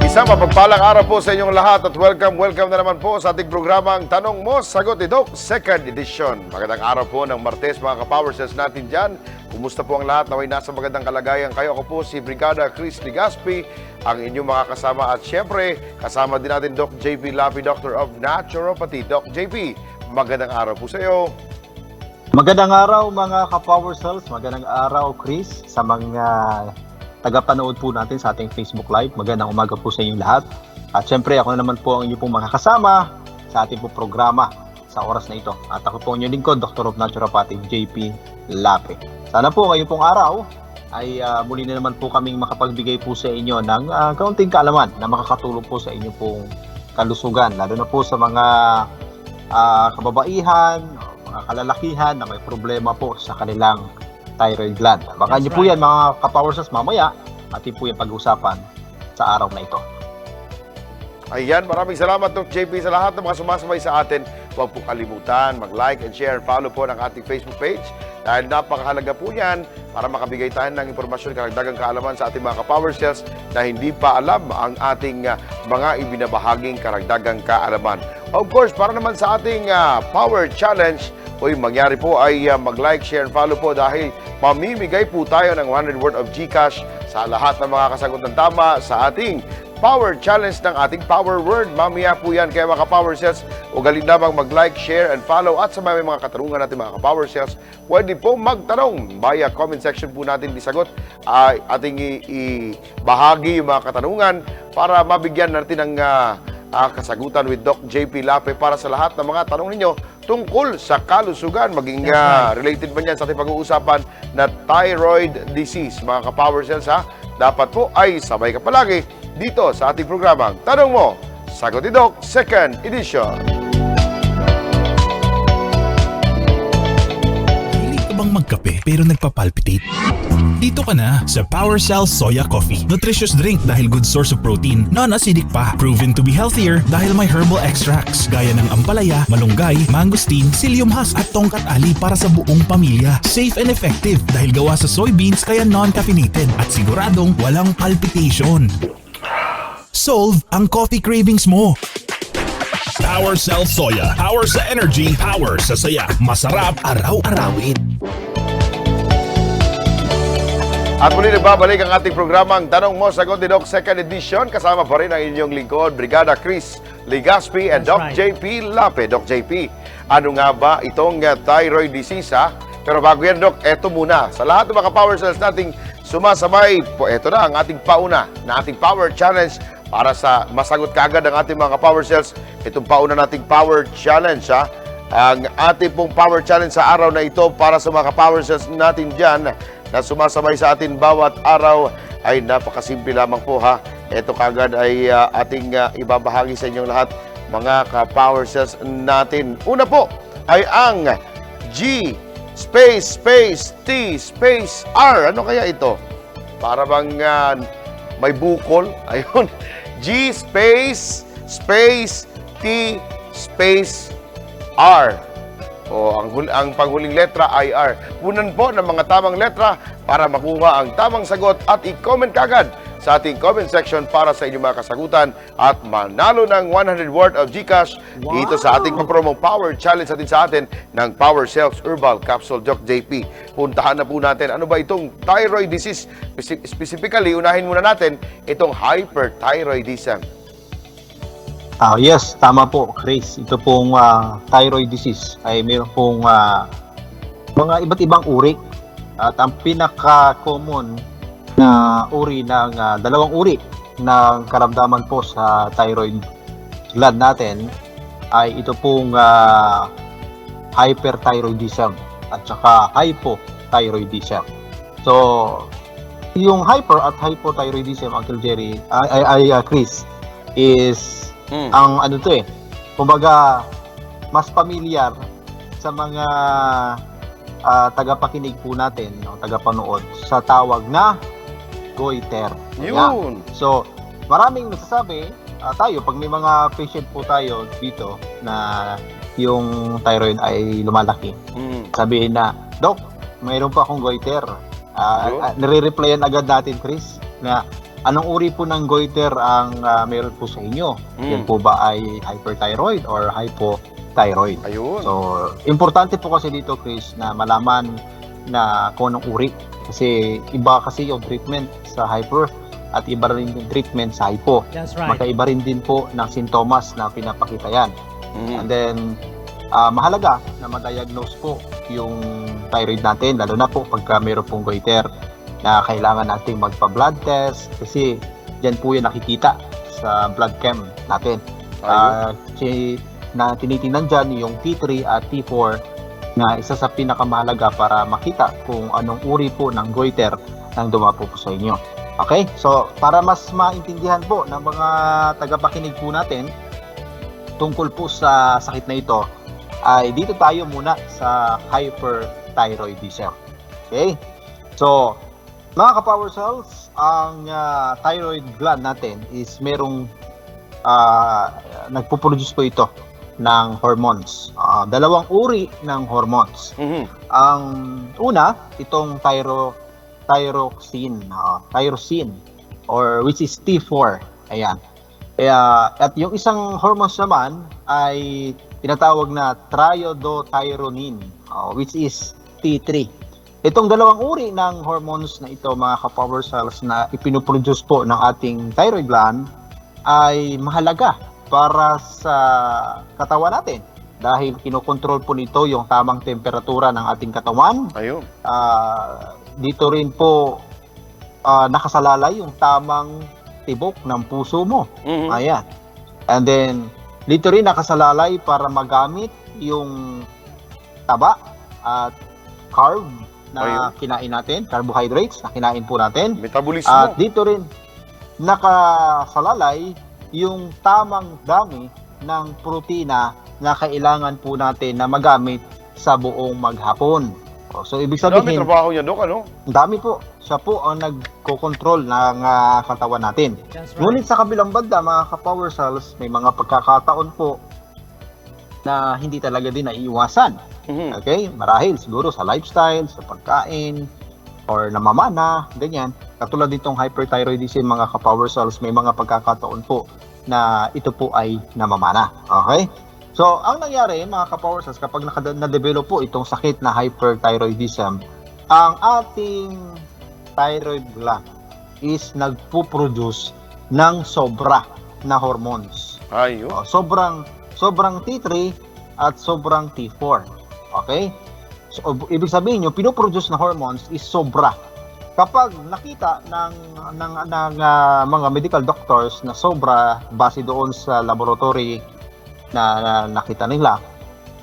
Isang mapagpalang araw po sa inyong lahat at welcome na naman po sa ating programang Tanong Mo, Sagot ni Doc, second edition. Magandang araw po ng Martes mga ka-Power Cells natin dyan. Kumusta po ang lahat? Naway nasa magandang kalagayan kayo. Ako po si Brigada Chris Legaspi, ang inyong mga kasama. At syempre, kasama din natin Doc JP Lapi, Doctor of Naturopathy. Doc JP, magandang araw po sa iyo. Magandang araw mga ka-Power Cells. Magandang araw Chris sa mga tagapanood po natin sa ating Facebook Live. Magandang umaga po sa inyong lahat. At syempre ako na naman po ang inyong pong mga kasama sa ating po programa sa oras na ito. At ako po ang inyong lingkod, Doctor of Naturopathy, JP Lape. Sana po ngayong pong araw ay muli na naman po kaming makapagbigay po sa inyo ng kaunting kaalaman na makakatulong po sa inyong pong kalusugan. Lalo na po sa mga kababaihan, mga kalalakihan na may problema po sa kanilang thyroid gland. Baka niyo po yan mga ka-Power Cells mamaya atin po yung pag-usapan sa araw na ito. Ayan, maraming salamat Doc JP sa lahat ng mga sumasabay sa atin. Huwag po kalimutan mag-like and share and follow po ng ating Facebook page dahil napakahalaga po yan para makabigay tayo ng impormasyon, karagdagang kaalaman sa ating mga ka-Power Cells na hindi pa alam ang ating mga ibinabahaging karagdagang kaalaman. Of course, para naman sa ating Power Challenge, mangyari po ay mag-like, share, and follow po dahil mamimigay po tayo ng 100 worth of GCash sa lahat ng mga kasagot ng tama sa ating Power Challenge ng ating Power Word. Mamaya po yan kaya mga ka-Power Cells. Ugaling lamang mag-like, share, and follow. At sa may mga katanungan natin mga ka-Power Cells, pwede po magtanong via comment section po natin disagot. Ating ibahagi yung mga katanungan para mabigyan natin ng kasagutan with Doc JP Lape para sa lahat ng mga tanong ninyo tungkol sa kalusugan, maging related ba yan sa ating pag-uusapan na thyroid disease. Mga ka-Power Cells dapat po ay sabay ka palagi dito sa ating programang Tanong Mo, Sagot ni Doc, second edition. Hilig ka bang magkape pero nagpapalpitate? Dito ka na sa Power Cells Soya Coffee. Nutritious drink dahil good source of protein, non-acidic pa. Proven to be healthier dahil may herbal extracts gaya ng ampalaya, malunggay, mangosteen, psyllium husk at tongkat ali para sa buong pamilya. Safe and effective dahil gawa sa soybeans kaya non-caffeinated at siguradong walang palpitation. Solve ang coffee cravings mo. Power Cells Soya. Power sa energy, power sa saya. Masarap araw-arawin. At muli nagbabalik ang ating programang Tanong Mo, Sagot ni Doc, second edition. Kasama pa rin ang inyong lingkod, Brigada Chris Legaspi and Doc JP Lape. Doc JP, ano nga ba itong thyroid disease Pero bago yan Doc, eto muna. Sa lahat ng mga Power Cells nating sumasabay, po eto na ang ating pauna na ating Power Challenge para sa masagot kagad ang ating mga Power Cells. Itong pauna nating Power Challenge Ang ating pong Power Challenge sa araw na ito para sa mga Power Cells natin dyan na sumasabay sa atin bawat araw ay napakasimple lamang po Ito kagad ay ating ibabahagi sa inyong lahat mga ka-Power Cells natin. Una po ay ang G space T space R. Ano kaya ito? Para bang may bukol? Ayun. G space T space R. Ang panghuling letra ay R. Punan po ng mga tamang letra para makuha ang tamang sagot at i-comment kagad sa ating comment section para sa inyong mga kasagutan at manalo ng 100 worth of GCash dito sa ating promong Power Challenge sa atin ng Power Cells Herbal Capsule. Doc JP, puntahan na po natin ano ba itong thyroid disease. Specifically, unahin muna natin itong hyperthyroidism. Yes, tama po Chris. Ito pong thyroid disease ay mayroon pong mga iba't ibang uri. At ang pinaka-common na uri ng dalawang uri ng karamdaman po sa thyroid gland natin ay ito pong hyperthyroidism at saka hypothyroidism. So, yung hyper at hypothyroidism, Uncle Jerry, Chris, is ang kumbaga mas familiar sa mga tagapakinig po natin, tagapanood sa tawag na goiter. Yun. So, maraming nagsasabi tayo pag may mga patient po tayo dito na yung thyroid ay lumalaki. Sabihin na, Doc, mayroon pa akong goiter. Nire-replyan agad natin, Chris, na anong uri po ng goiter ang meron po sa inyo? Yan po ba ay hyperthyroid or hypothyroid? Ayun. So, importante po kasi dito, Chris, na malaman na kung anong uri. Kasi iba kasi yung treatment sa hyper at iba rin yung treatment sa hypo. That's right. Magkaiba rin din po ng sintomas na pinapakita yan. And then, mahalaga na ma-diagnose po yung thyroid natin, lalo na po pagka meron pong goiter na kailangan nating magpa-blood test kasi dyan po yung nakikita sa blood chem natin. Na tinitingnan dyan yung T3 at T4 na isa sa pinakamahalaga para makita kung anong uri po ng goiter ang dumapo po sa inyo. Okay? So, para mas maintindihan po ng mga tagapakinig po natin tungkol po sa sakit na ito, ay dito tayo muna sa hyperthyroidism. Okay? So, mga ka-power cells, ang thyroid gland natin is merong nagpo-produce po ito ng hormones. Dalawang uri ng hormones. Ang una, itong thyroxine or which is T4. Ayan. At yung isang hormones naman ay tinatawag na triiodothyronine, which is T3. Itong dalawang uri ng hormones na ito, mga ka-power cells, na ipinoproduce po ng ating thyroid gland ay mahalaga para sa katawan natin dahil kinokontrol po nito yung tamang temperatura ng ating katawan. Ayun. Dito rin po nakasalalay yung tamang tibok ng puso mo. Ayan. And then, dito rin nakasalalay para magamit yung taba at carb na kinain natin, carbohydrates na kinain po natin. Metabolismo. At dito rin nakasalalay yung tamang dami ng protina na kailangan po natin na magamit sa buong maghapon. So, ibig Dami sabihin, trabaho niya, Dok, ano? dami po. Siya po ang nagko-control ng katawan natin. That's right. Ngunit sa kabilang banda, mga ka-power cells, may mga pagkakataon po na hindi talaga din naiiwasan. Okay? Marahil siguro sa lifestyle, sa pagkain, or namamana, ganyan. Katulad ditong hyperthyroidism, mga ka-power cells, may mga pagkakataon po na ito po ay namamana. Okay? So, ang nangyari, mga ka-power cells, kapag na-develop po itong sakit na hyperthyroidism, ang ating thyroid gland is nagpo-produce ng sobra na hormones. Ayun. Sobrang T3 at sobrang T4. Okay? So, ibig sabihin yung pinoproduce na hormones is sobra. Kapag nakita ng mga medical doctors na sobra base doon sa laboratory na nakita nila,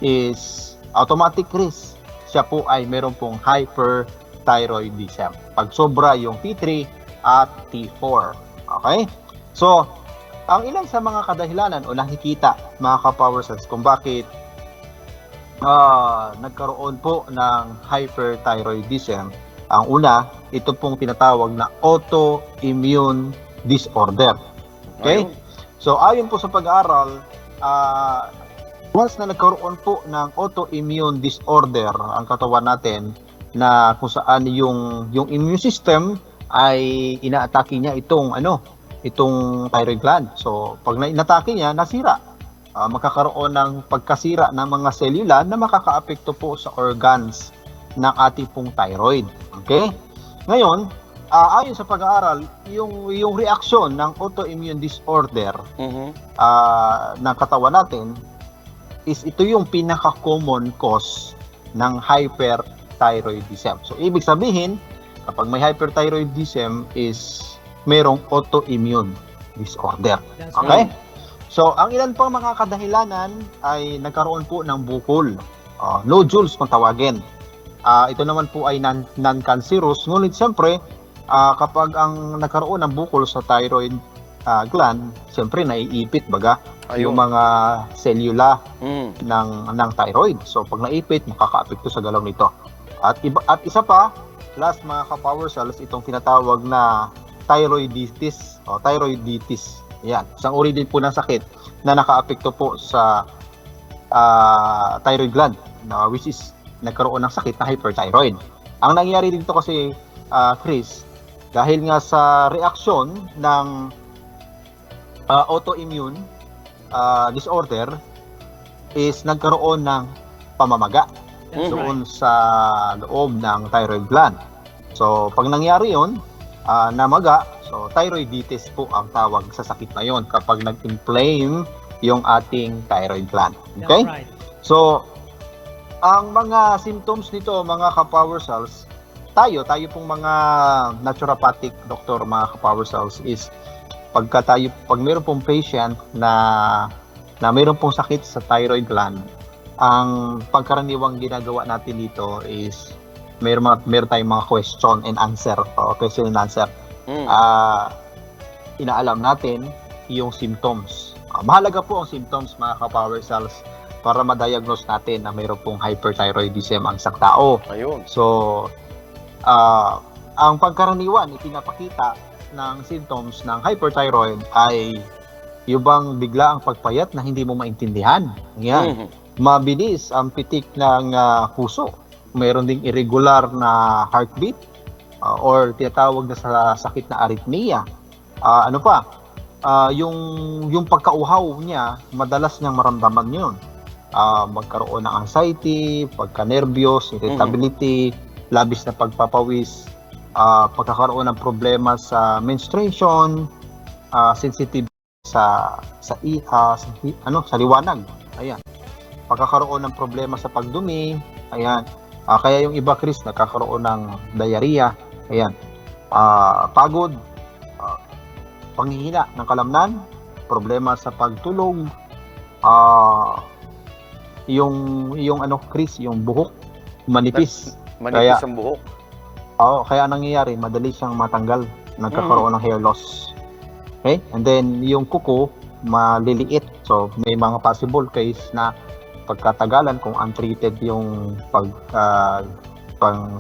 is automatic risk. Siya po ay meron pong hyperthyroidism. Pag sobra yung T3 at T4. Okay? So, ang ilan sa mga kadahilanan o nakikita, mga ka-power cells, kung bakit nagkaroon po ng hyperthyroidism. Ang una, ito pong tinatawag na autoimmune disorder. Okay? So, ayon po sa pag-aaral, once na nagkaroon po ng autoimmune disorder ang katawan natin, na kung saan yung immune system ay inaatake niya itong thyroid gland. So, pag inatake niya, nasira. Magkakaroon ng pagkasira ng mga selula na makakaapekto po sa organs ng ating pong thyroid. Okay? Ngayon, ayon sa pag-aaral, yung reaksyon ng autoimmune disorder ng katawan natin is ito yung pinaka-common cause ng hyperthyroidism. So, ibig sabihin, kapag may hyperthyroidism is merong autoimmune disorder. Okay? So, ang ilan pang mga kadahilanan ay nagkaroon po ng bukol. Nodules kung tawagin. Ito naman po ay non-cancerous. Ngunit siyempre, kapag ang nagkaroon ng bukol sa thyroid gland, siyempre naiipit baga yung mga selula ng thyroid. So, pag naipit, makakaapekto sa galaw nito. At isa pa, last mga ka-power cells, itong tinatawag na thyroiditis. Yan, isang uri din po ng sakit na nakaapekto po sa thyroid gland, which is nagkaroon ng sakit na hyperthyroid. Ang nangyari dito kasi, Chris, Dahil nga sa reaksyon ng autoimmune disorder is nagkaroon ng pamamaga doon sa loob ng thyroid gland. So, pag nangyari yun, namaga, so thyroiditis po ang tawag sa sakit na yon kapag nag-inflame yung ating thyroid gland. Okay? That's right. So, ang mga symptoms nito, mga ka-power cells, tayo pong mga naturopathic doctor, mga ka-power cells, is pag meron pong patient na meron pong sakit sa thyroid gland, ang pagkaraniwang ginagawa natin dito is meron tayong mga question and answer. Inaalam natin yung symptoms. Mahalaga po ang symptoms, mga ka-power cells, para ma-diagnose natin na mayroon pong hyperthyroidism ang isang tao. Ayun. So, ang pagkaraniwan, ipinapakita ng symptoms ng hyperthyroid ay yung bang bigla ang pagpayat na hindi mo maintindihan. Yan. Mabilis ang pitik ng puso. Mayroon ding irregular na heartbeat or tinatawag na sa sakit na arrhythmia. Yung pagkauhaw niya, madalas niyang maramdaman yun. Magkaroon ng anxiety, pagka-nervyos, irritability, labis na pagpapawis, pagkakaroon ng problema sa menstruation, sensitive sa liwanag. Ayan. Pagkakaroon ng problema sa pagdumi, ayan. Kaya yung iba, Chris, nagkakaroon ng diarrhea, ayan. Pagod, panghihina ng kalamnan, problema sa pagtulog, Chris, yung buhok manipis. Manipis ang buhok. Kaya nangyayari, madali siyang matanggal, nagkakaroon ng hair loss. Okay? And then yung kuko maliliit. So may mga possible case na pagkatagalan kung untreated yung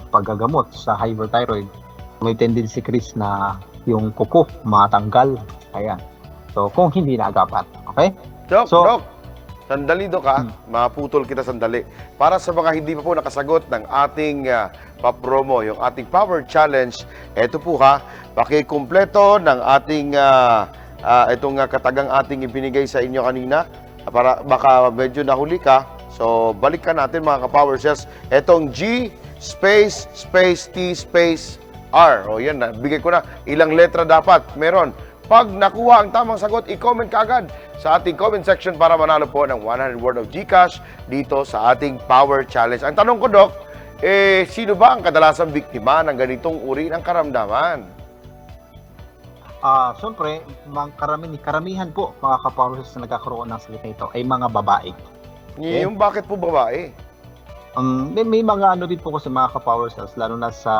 paggagamot sa hyperthyroid, may tendency, Chris, na yung kuko matanggal. Ayan. So kung hindi naagapan. Okay? Doc, So, Doc, sandali, Doc, ha? Maputol kita sandali. Para sa mga hindi pa po nakasagot ng ating papromo, yung ating Power Challenge, eto po, ha, pakikumpleto ng ating itong katagang ating ibinigay sa inyo kanina, para baka medyo nahuli ka. So, balikan natin, mga ka-Power Cells. Etong G space T space R. O yan, bigay ko na. Ilang letra dapat meron. Pag nakuha ang tamang sagot, i-comment ka agad sa ating comment section para manalo po ng 100 worth of GCash dito sa ating Power Challenge. Ang tanong ko, Doc, sino ba ang kadalasang biktima ng ganitong uri ng karamdaman? Siyempre, karamihan po, mga ka-power cells na nagkakaroon ng sakit na ito ay mga babae. Yung bakit po babae? May mga din po kasi mga ka-power cells, lalo na sa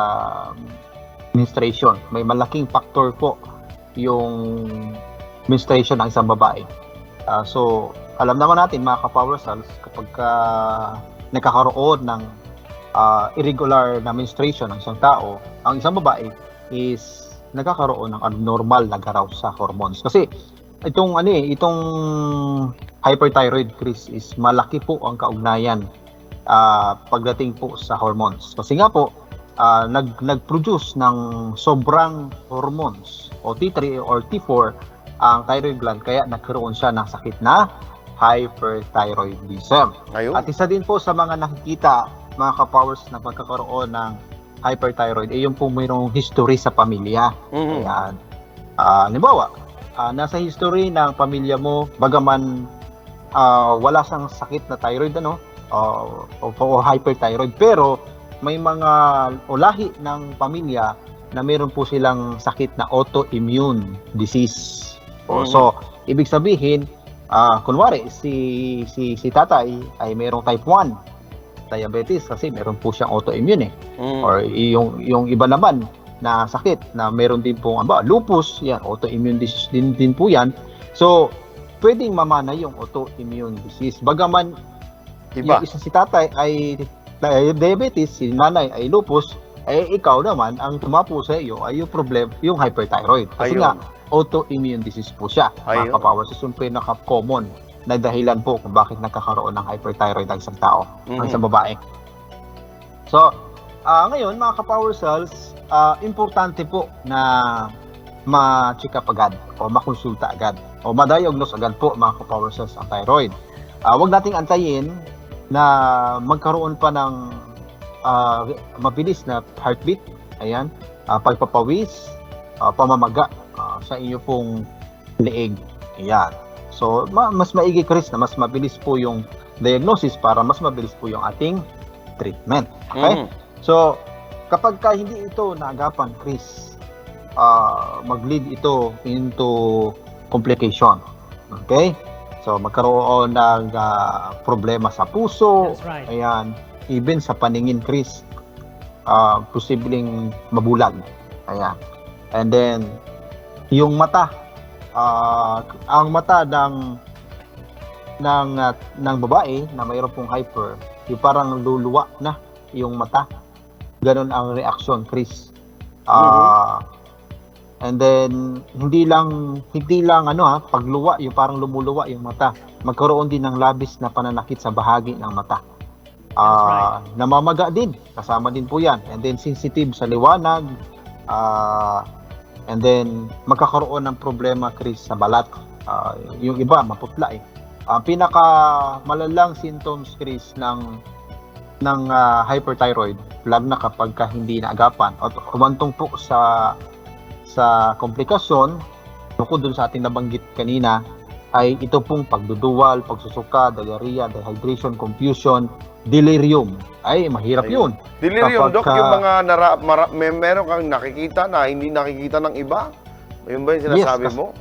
menstruation. May malaking factor po yung menstruation ng isang babae. So, alam naman natin, mga ka-power cells, kapag nagkakaroon ng irregular na menstruation ng isang tao, ang isang babae is nagkakaroon ng abnormal na garaw sa hormones. Kasi itong hyperthyroid, Chris, is malaki po ang kaugnayan pagdating po sa hormones. Kasi nga po, nag-produce ng sobrang hormones o T3 or T4 ang thyroid gland, kaya nagkaroon siya ng sakit na hyperthyroidism. Ayun. At isa din po sa mga nakikita, mga ka-powers, na pagkakaroon ng hyperthyroid, yung po mayroong history sa pamilya. Ayan. Halimbawa, nasa history ng pamilya mo, bagaman wala siyang sakit na thyroid, o hyperthyroid, pero may mga lahi ng pamilya na meron po silang sakit na autoimmune disease. So, ibig sabihin, kunwari, si tatay ay mayroong type 1 diabetes kasi meron po siyang autoimmune or yung iba naman na sakit na meron din pong lupus, yan, autoimmune disease din po yan. So, pwedeng mamana yung autoimmune disease. Bagaman Iba. yung isa si tatay ay diabetes, si nanay ay lupus, ikaw naman, ang tumapo sa iyo ay yung problem, yung hyperthyroid. Kasi Ayun. nga, autoimmune disease po siya. Ayun. Mga ka-power, yung pinaka-common na dahilan po kung bakit nagkakaroon ng hyperthyroid ang isang tao, ang isang babae. So, Ngayon, mga ka-Power Cells, importante po na ma-check up agad o makonsulta agad o ma-diagnose agad po mga ka-Power Cells ang thyroid. Huwag nating antayin na magkaroon pa ng mabilis na heartbeat, ayan, pagpapawis, pamamaga sa inyo pong leeg. Ayan. So, mas maigi, Chris, na mas mabilis po yung diagnosis para mas mabilis po yung ating treatment. Okay? So, kapag hindi ito naagapan, Chris, mag-lead ito into complication. Okay? So, magkaroon ng problema sa puso. That's right. Ayan. Even sa paningin, Chris, posibleng mabulag. Ayan. And then, yung mata, ang mata ng babae na mayroon pong hyper, yung parang luluwa na yung mata. Ganon ang reaction, Chris. And then hindi lang pagluwa, yung parang lumuluwa yung mata. Magkaroon din ng labis na pananakit sa bahagi ng mata. Right. Namamaga din, kasama din po 'yan. And then sensitive sa liwanag. And then magkakaroon ng problema, Chris, sa balat. Yung iba maputla eh. Ang pinaka malalang symptoms, Chris, ng hyperthyroid, lalo na kapag hindi naagapan at humantong po sa komplikasyon, bukod dun sa ating nabanggit kanina, ay ito pong pagduduwal, pagsusuka, diarrhea, dehydration, confusion, delirium. Ay, mahirap yun. Delirium, Kapag Dok, yung mga meron kang nakikita na hindi nakikita ng iba? Yun ba yung sinasabi mo?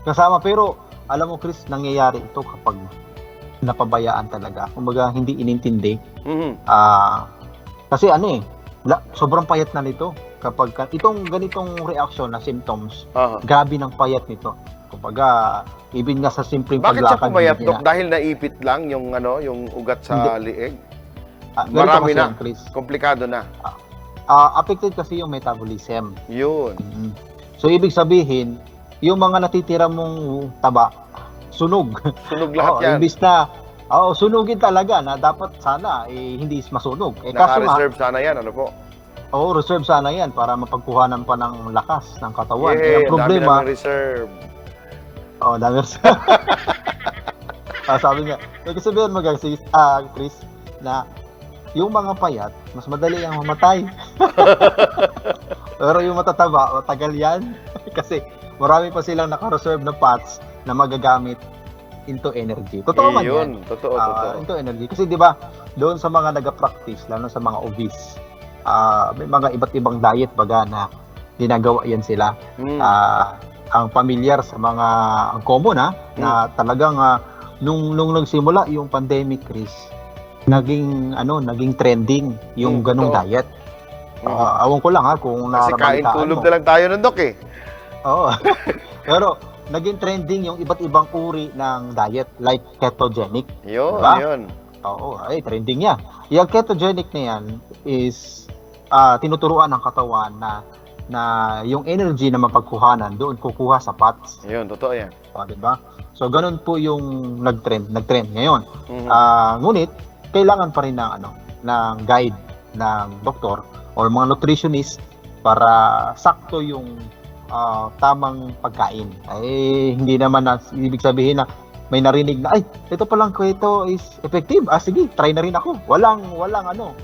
Kasama, pero alam mo, Chris, nangyayari ito kapag napabayaan talaga. Kumbaga, hindi inintindi. Kasi sobrang payat na nito. Kapag itong ganitong reaction na symptoms, grabe ng payat nito. Kumbaga, even nga sa simpleng Bakit siya paglakad. pumayat, Dok? Dahil naipit lang yung ugat sa lieg? Ganito Marami kasi na. yan, Chris. Komplikado na. Affected kasi yung metabolism. Yun. So, ibig sabihin, yung mga natitira mong taba, sunog. Sunog lahat yan. Imbis na, sunugin talaga na dapat sana hindi masunog. Kaso nga, Naka-reserve sana yan, ano po? reserve sana yan para mapagkuhanan pa ng lakas ng katawan. Yeah, Ang problema, dami ng reserve. dami reserve. Sabi nga, nagsasabihan mo Chris, na yung mga payat, mas madali ang mamatay. Pero yung matataba, matagal yan. Kasi marami pa silang naka-reserve na fats na magagamit into energy. Totoo man yan. Totoo. Into energy. Kasi di ba, doon sa mga nag-practice, lalo sa mga obese, may mga iba't ibang diet baga na ginagawa yan sila. Ang familiar sa mga common na talagang nung nagsimula yung pandemic, Chris, naging trending yung ganong diet. Awon ko lang kung Kasi kain tulog na lang tayo nun, Dok eh. Oo. Pero naging trending yung iba't ibang uri ng diet like ketogenic. Yun, diba? yun. Oo, trending yan. Yung ketogenic na yan is tinuturuan ng katawan na yung energy na mapagkuhanan doon kukuha sa fats. Yun, totoo yan. Diba? So, ganun po yung nag-trend ngayon. Ngunit, kailangan pa rin ng guide ng doktor or mga nutritionist para sakto yung tamang pagkain. Hindi naman ibig sabihin na may narinig na, ito palang keto is effective. Sige, try na rin ako. Walang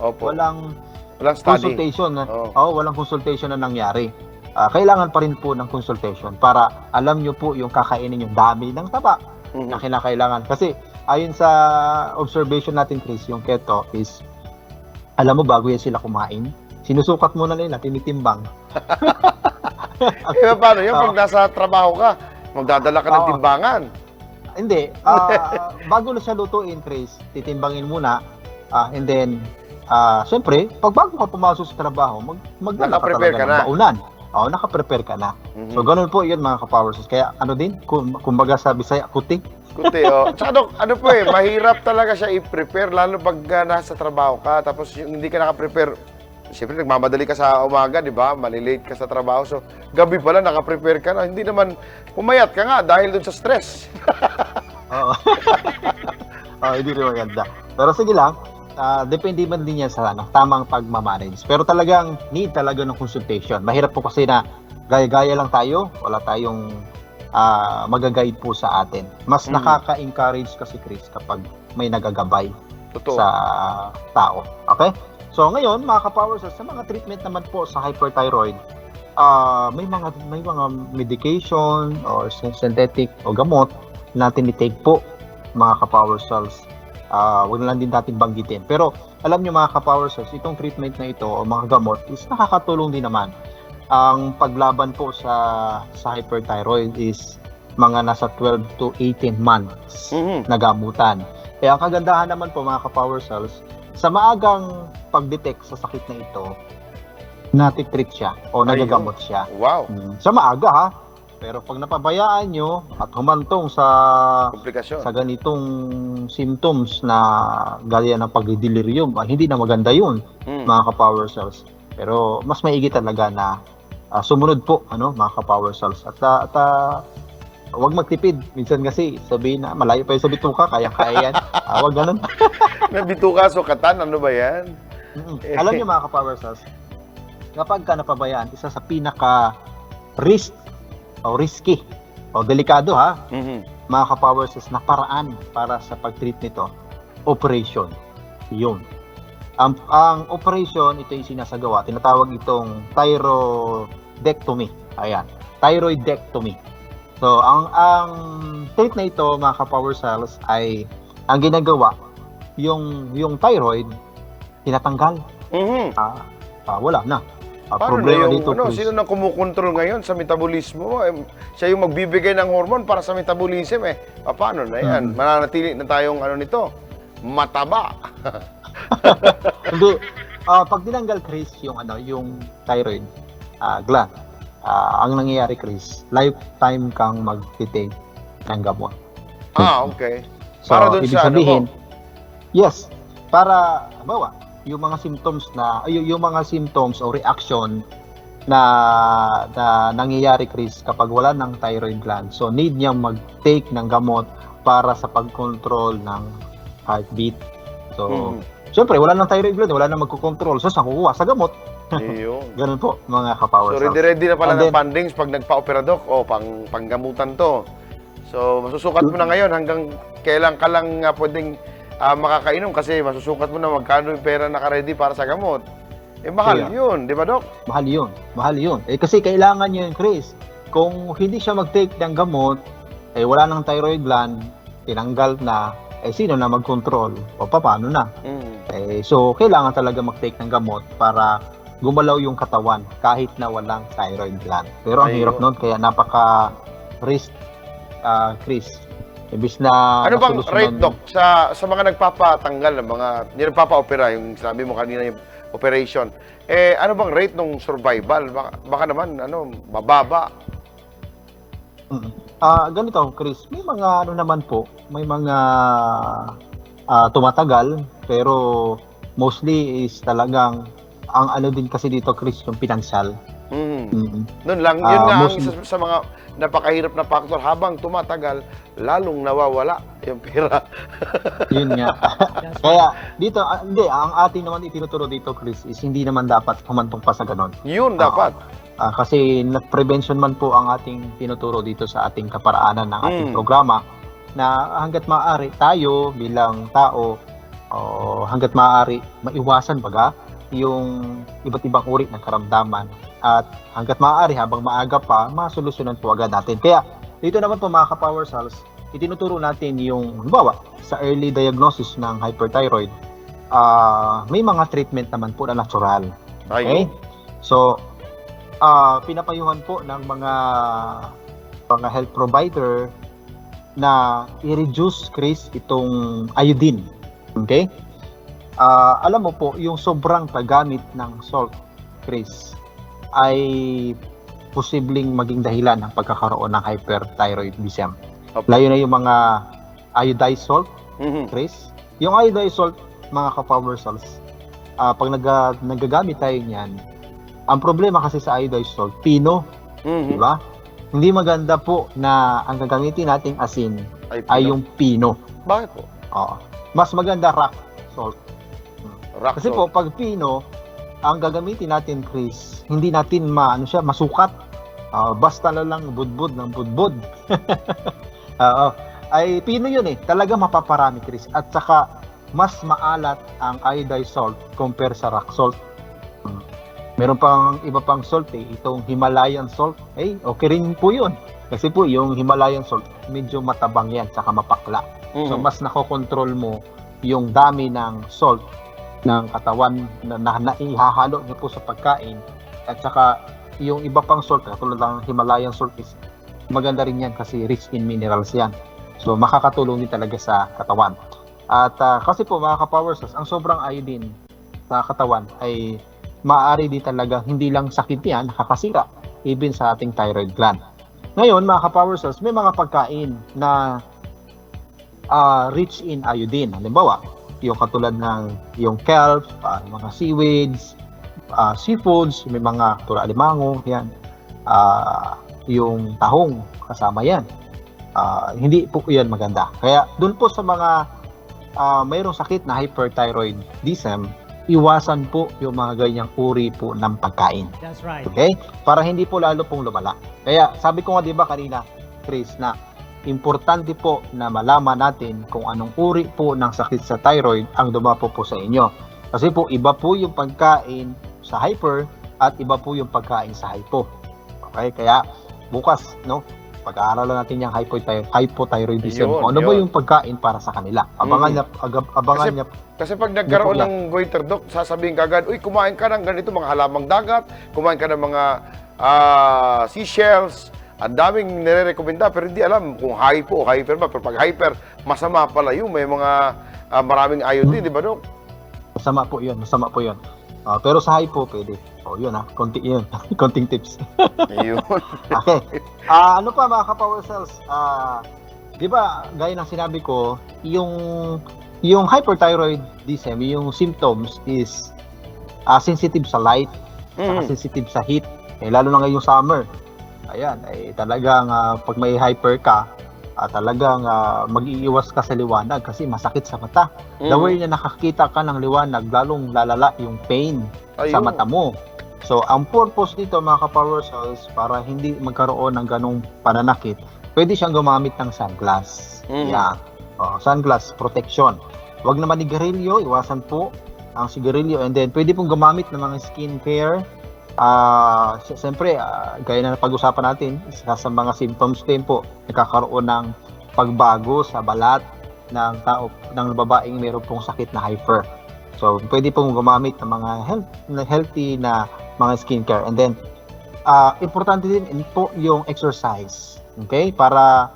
Opo. walang study. consultation. Walang consultation na nangyari. Kailangan pa rin po ng consultation para alam nyo po yung kakainin yung dami ng taba na kinakailangan. Kasi ayon sa observation natin, Chris, yung keto is, alam mo, bago yan sila kumain, sinusukat muna nila, tinitimbang. Paano yun? Pag nasa trabaho ka, magdadala ka ng timbangan. Hindi. Bago na siya lutuin, Chris, titimbangin muna. And then, syempre, pag bago ka pumasok sa trabaho, magdala ka talaga ng baunan. Naka-prepare ka na. So, ganun po yun, mga ka-powers. Kaya, kumbaga sa Bisaya, kuti. Kuti, Tsaka, Dok, mahirap talaga siya i-prepare, lalo pag nasa trabaho ka, tapos yung hindi ka naka-prepare, siyempre, nagmamadali ka sa umaga, di ba? Malilate ka sa trabaho. So, gabi pala, naka-prepare ka na. Hindi naman, pumayat ka nga dahil dun sa stress. Hindi rin maganda. Pero sige lang, depende man din yan sa tamang pagmamanage. Pero talagang need talaga ng consultation. Mahirap po kasi na gaya-gaya lang tayo, wala tayong mag-guide po sa atin. Mas nakaka-encourage kasi, Chris, kapag may nagagabay Totoo. sa tao. Okay? So ngayon, mga ka-Power Cells, sa mga treatment naman po sa hyperthyroid, may mga medication or synthetic o gamot na tinitake po, mga ka-Power Cells. Huwag na lang din natin banggitin. Pero alam nyo, mga ka-Power Cells, itong treatment na ito o mga gamot is nakakatulong din naman. Ang paglaban po sa hyperthyroid is mga nasa 12 to 18 months na gamutan. Kaya ang kagandahan naman po, mga ka-Power Cells, sa maagang pag-detect sa sakit na ito, natitreat siya o nagagamot siya. Wow. Sa maaga, ha? Pero pag napabayaan nyo at humantong sa Komplikasyon. ganitong symptoms na gaya ng pagdidelirium, hindi na maganda yun, mga ka-Power Cells. Pero mas maigi talaga na sumunod po, mga ka-Power Cells. At huwag magtipid. Minsan kasi sabihin na malayo pa yung sa bituka, kaya-kaya yan. Huwag ganun. Nabituka, sukatan, ano ba yan? Alam niyo, mga ka-Power Cells, kapag ka napabayaan, isa sa pinaka-risk o risky o delikado, ha, mga ka-Power Cells, na paraan para sa pag-treat nito, operation. Yun. Ang operation, ito yung sinasagawa. Tinatawag itong thyroidectomy. Ayan. Thyroidectomy. So, ang treat na ito, mga ka-Power Cells, ay ang ginagawa, yung thyroid, tinatanggal. Wala na. Paano Problema na yung, dito, Chris. sino nang kumukontrol ngayon sa metabolismo? Siya yung magbibigay ng hormone para sa metabolism Paano na yan? Mananatili na tayong nito, mataba. Hindi. Pag dinanggal, Chris, yung thyroid gland, ang nangyayari, Chris, lifetime kang mag-take ng gamot. Okay. So, Para dun ibig sa sabihin, yes, para, bawa, yung mga symptoms yung mga symptoms o reaction na nangyayari, Chris, kapag wala ng thyroid gland. So, need niyang mag-take ng gamot para sa pag-control ng heartbeat. So, syempre, wala ng thyroid gland, wala nang magkukontrol. So, saan kukuha? Sa gamot. Ayun. Ganun po, mga ka-Power So, Cells. ready na pala And ng then, fundings pag nagpa-opera, Doc, panggamutan to. So, masusukat mo na ngayon hanggang kailan ka lang pwedeng makakainom kasi masusukat mo na magkano yung pera naka-ready para sa gamot. Mahal yun, di ba, Doc? Mahal yun. Kasi kailangan yun, Chris. Kung hindi siya mag-take ng gamot, wala ng thyroid gland, tinanggal na, sino na mag-control? O paano na? So, kailangan talaga mag-take ng gamot para gumalaw yung katawan kahit na walang thyroid gland. Pero ang hirap nun, kaya napaka-risk, Chris. Ibis na ano bang nasolusyonan- rate, Doc, sa mga nagpapatanggal, hindi nagpapa-opera, yung sabi mo kanina yung operation, ano bang rate ng survival? Baka naman, mababa. Ganito, Chris, may mga naman po, may mga tumatagal, pero mostly is talagang, ang din kasi dito, Chris, yung pinansyal. Noon lang, yun nga ang mostly- sa mga napakahirap na factor, habang tumatagal, lalong nawawala yung pera. Yun nga. Kaya dito, ang ating naman itinuturo dito, Chris, is hindi naman dapat humantong pa sa ganon. Yun dapat. Kasi prevention man po ang ating tinuturo dito sa ating kaparaanan ng ating programa, na hanggat maaari tayo bilang tao, hanggat maaari maiwasan baga yung iba't ibang uri ng karamdaman, at hanggat maaari habang maaga pa, masolusyonan po agad natin. Kaya dito naman po, mga ka-Power Cells, itinuturo natin yung, halimbawa, sa early diagnosis ng hyperthyroid, may mga treatment naman po na natural. Okay? So, pinapayuhan po ng mga health provider na i-reduce, Chris, itong iodine. Okay? Alam mo po, yung sobrang paggamit ng salt, Chris, ay posibleng maging dahilan ng pagkakaroon ng hyperthyroidism. Layo na yung mga iodized salt, Chris. Yung iodized salt, mga ka-Power Cells, pag nagagamit tayo niyan, ang problema kasi sa iodized salt, pino, di ba? Hindi maganda po na ang gagamitin nating asin ay yung pino. Bakit po? Mas maganda rock salt. Rock Kasi salt. po, pag pino, ang gagamitin natin, Chris, hindi natin masukat. Basta na lang budbud ng budbud. Oo. Ay, pino yun eh. Talaga mapaparami, Chris. At saka, mas maalat ang iodized salt compare sa rock salt. Meron pang iba pang salt eh. Itong Himalayan salt. Okay rin po yun. Kasi po, yung Himalayan salt, medyo matabang yan, saka mapakla. So, mas nakokontrol mo yung dami ng salt ng katawan na ihahalo niyo po sa pagkain. At saka, yung iba pang salt, tulad ng Himalayan salt is maganda rin yan kasi rich in minerals yan. So, makakatulong din talaga sa katawan. At kasi po, mga ka-power cells, ang sobrang iodine sa katawan ay maaari din talaga hindi lang sakit yan, nakakasira even sa ating thyroid gland. Ngayon, mga ka-power cells, may mga pagkain na rich in iodine. Halimbawa, yung katulad ng yung kelp, mga seaweeds, seafoods, may mga alimango, yan. Yung tahong, kasama yan. Hindi po yan maganda. Kaya doon po sa mga mayroong sakit na hyperthyroidism, iwasan po yung mga ganyang uri po ng pagkain. That's right. Okay? Para hindi po lalo pong lumala. Kaya sabi ko nga 'di ba kanina, Chris, na importante po na malaman natin kung anong uri po ng sakit sa thyroid ang dumapo po sa inyo. Kasi po iba po yung pagkain sa hyper at iba po yung pagkain sa hypo. Okay? Kaya bukas, no, pag-aaralan natin yung hypothyroidism. Yun, Kung ano ba yun. yung pagkain para sa kanila. Abangan Kasi- niya. Kasi pag nagkaroon Hindi po ng goiter, Dok, sasabihin kagad, uy, kumain ka ng ganito, mga halamang dagat, kumain ka ng mga seashells, ang daming nire-recommenda, pero hindi alam kung hypo o hyper ba. Pero pag hyper, masama pala yun. May mga maraming iodine, di ba, Dok? Masama po yun. Pero sa hypo, pwede. Yun konti yun. Konting tips. Ayun. Okay. Ano pa mga ka-power cells? Di ba, gaya ng sinabi ko, yung hyperthyroidism, yung symptoms is sensitive sa light, saka sensitive sa heat. Lalo na ngayong summer. Ayan, talagang pag may hyper ka, talagang mag-iiwas ka sa liwanag kasi masakit sa mata. The way na nakakita ka ng liwanag, lalong lalala yung pain sa Ayun. mata mo. So, ang purpose dito mga ka-power cells, para hindi magkaroon ng ganong pananakit, pwede siyang gumamit ng sunglass. Yan. Sunglass protection. Huwag naman sigarilyo, iwasan po ang sigarilyo. And then, pwede pong gumamit ng mga skincare. Siyempre, gaya na napag-usapan natin, isa sa mga symptoms din po, nagkakaroon ng pagbago sa balat ng tao, ng babaeng mayroon pong sakit na hyper. So, pwede pong gumamit ng mga healthy na mga skincare. And then, importante din po yung exercise. Okay? Para,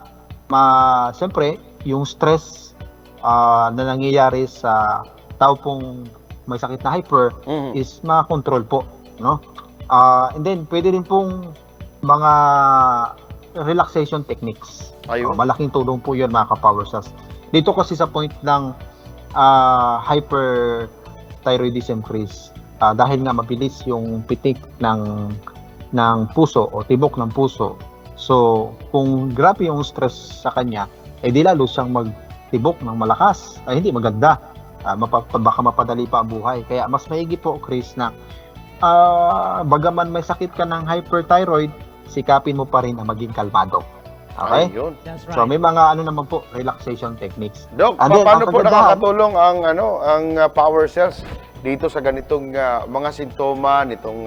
siyempre, yung stress na nangyayari sa tao pong may sakit na hyper is ma-control po. No? And then, pwede rin pong mga relaxation techniques. Ayun. Malaking tulong po yun mga ka-power cells. Dito kasi sa point ng hyperthyroidism, Chris, dahil nga mabilis yung pitik ng puso o tibok ng puso. So, kung grabe yung stress sa kanya, di lalo siyang magtibok ng malakas. Hindi maganda. Baka mapadali pa ang buhay. Kaya mas maigi po, Chris, na bagaman may sakit ka ng hyperthyroid, sikapin mo pa rin na maging kalmado. Okay? Ayun. That's right. So may mga naman po relaxation techniques. Dok, And then, paano ang po kagandahan- nakakatulong ang power cells dito sa ganitong mga simptoma nitong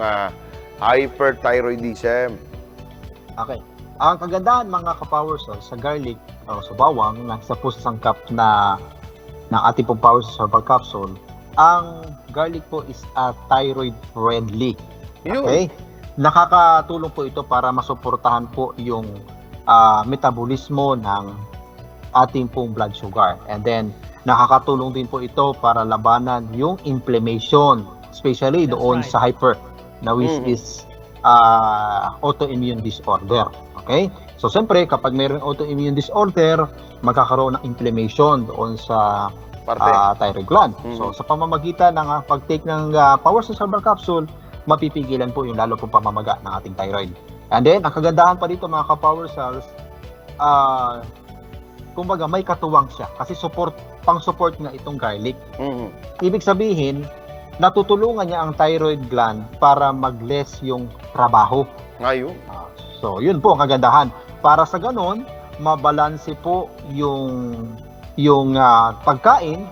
hyperthyroidism? Okay. Ang kagandahan mga ka-power cells sa garlic o sa bawang na isa po sa sangkap na ng ating pong power cells herbal capsule, ang garlic po is thyroid friendly. Yun. Okay? Nakakatulong po ito para masuportahan po yung metabolismo ng ating pong blood sugar. And then, nakakatulong din po ito para labanan yung inflammation, especially That's doon right. sa hyper, na which is autoimmune disorder. Okay? So, siyempre, kapag mayroong autoimmune disorder, magkakaroon ng inflammation doon sa Parte. thyroid gland. So, sa pamamagitan ng pag-take ng Power Cells Herbal Capsule, mapipigilan po yung lalo pong pamamaga ng ating thyroid. And then, ang kagandahan pa dito mga ka-Power Cells, kumbaga may katuwang siya kasi pang-support nga itong garlic. Ibig sabihin, natutulungan niya ang thyroid gland para mag-less yung trabaho. Ngayon. So, yun po ang kagandahan. Para sa ganon, mabalanse po yung pagkain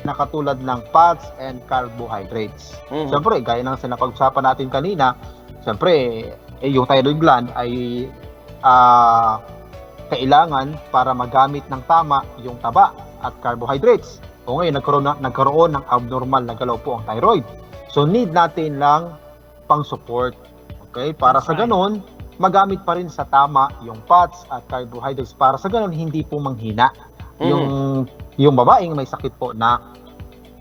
na katulad ng fats and carbohydrates. Mhm. Siyempre, gaya ng sinapag-usapan natin kanina, siyempre, yung thyroid gland ay kailangan para magamit ng tama yung taba at carbohydrates. O ngayon, nagkaroon ng abnormal na galaw po ang thyroid. So, need natin lang pang-support. Okay? Para sa ganon, magamit pa rin sa tama yung fats at carbohydrates. Para sa ganon, hindi po manghina yung babaeng may sakit po na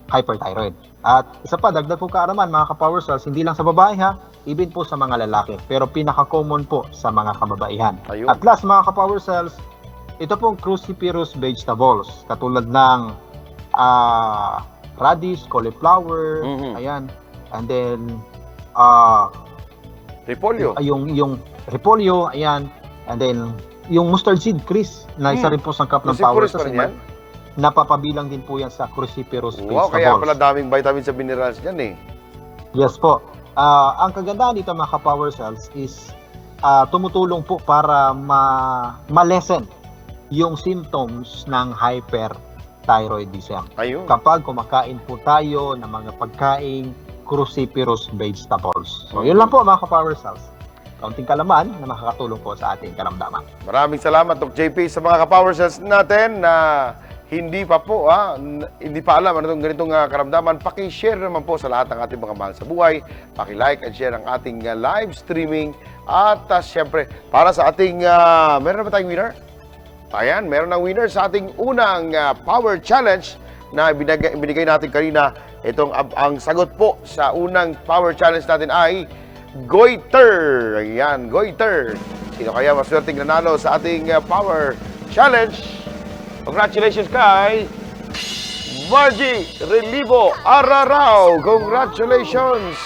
hyperthyroid. At isa pa, dagdag po kaaraman, mga ka-power cells, hindi lang sa babae ha, even po sa mga lalaki. Pero pinaka-common po sa mga kababaihan. Ayun. At last, mga ka-power cells, ito pong cruciferous vegetables, katulad ng radish, cauliflower, ayan. And then, Repolyo. yung repolyo, ayan. And then, yung mustard seed, Chris, na isa rin po sangkap ng power Cruciferous pa cells. rin yan? Napapabilang din po yan sa cruciferous Wow, vegetables. kaya pala daming vitamins at minerals yan eh. Yes po. Ang kagandahan dito, mga ka-power cells, is tumutulong po para ma-lessen yung symptoms ng hyperthyroidism. Ayun. Kapag kumakain po tayo ng mga pagkaing cruciferous vegetables. So, yun lang po, mga ka-power cells. Kaunting kalaman na makakatulong po sa ating karamdaman. Maraming salamat, Doc JP, sa mga ka-power cells natin na hindi pa po, hindi pa alam ano itong ganitong karamdaman. Paki-share naman po sa lahat ng ating mga mahal sa buhay. Paki-like and share ang ating live streaming. At siyempre, para sa ating, meron na ba tayong winner? Ayan, meron ng winner sa ating unang Power Challenge na binigay natin kanina. Ang sagot po sa unang Power Challenge natin ay goiter. Ayan, goiter. Sino kaya maswerteng nanalo sa ating Power Challenge? Congratulations kay Margie Relivo Ararao. Congratulations!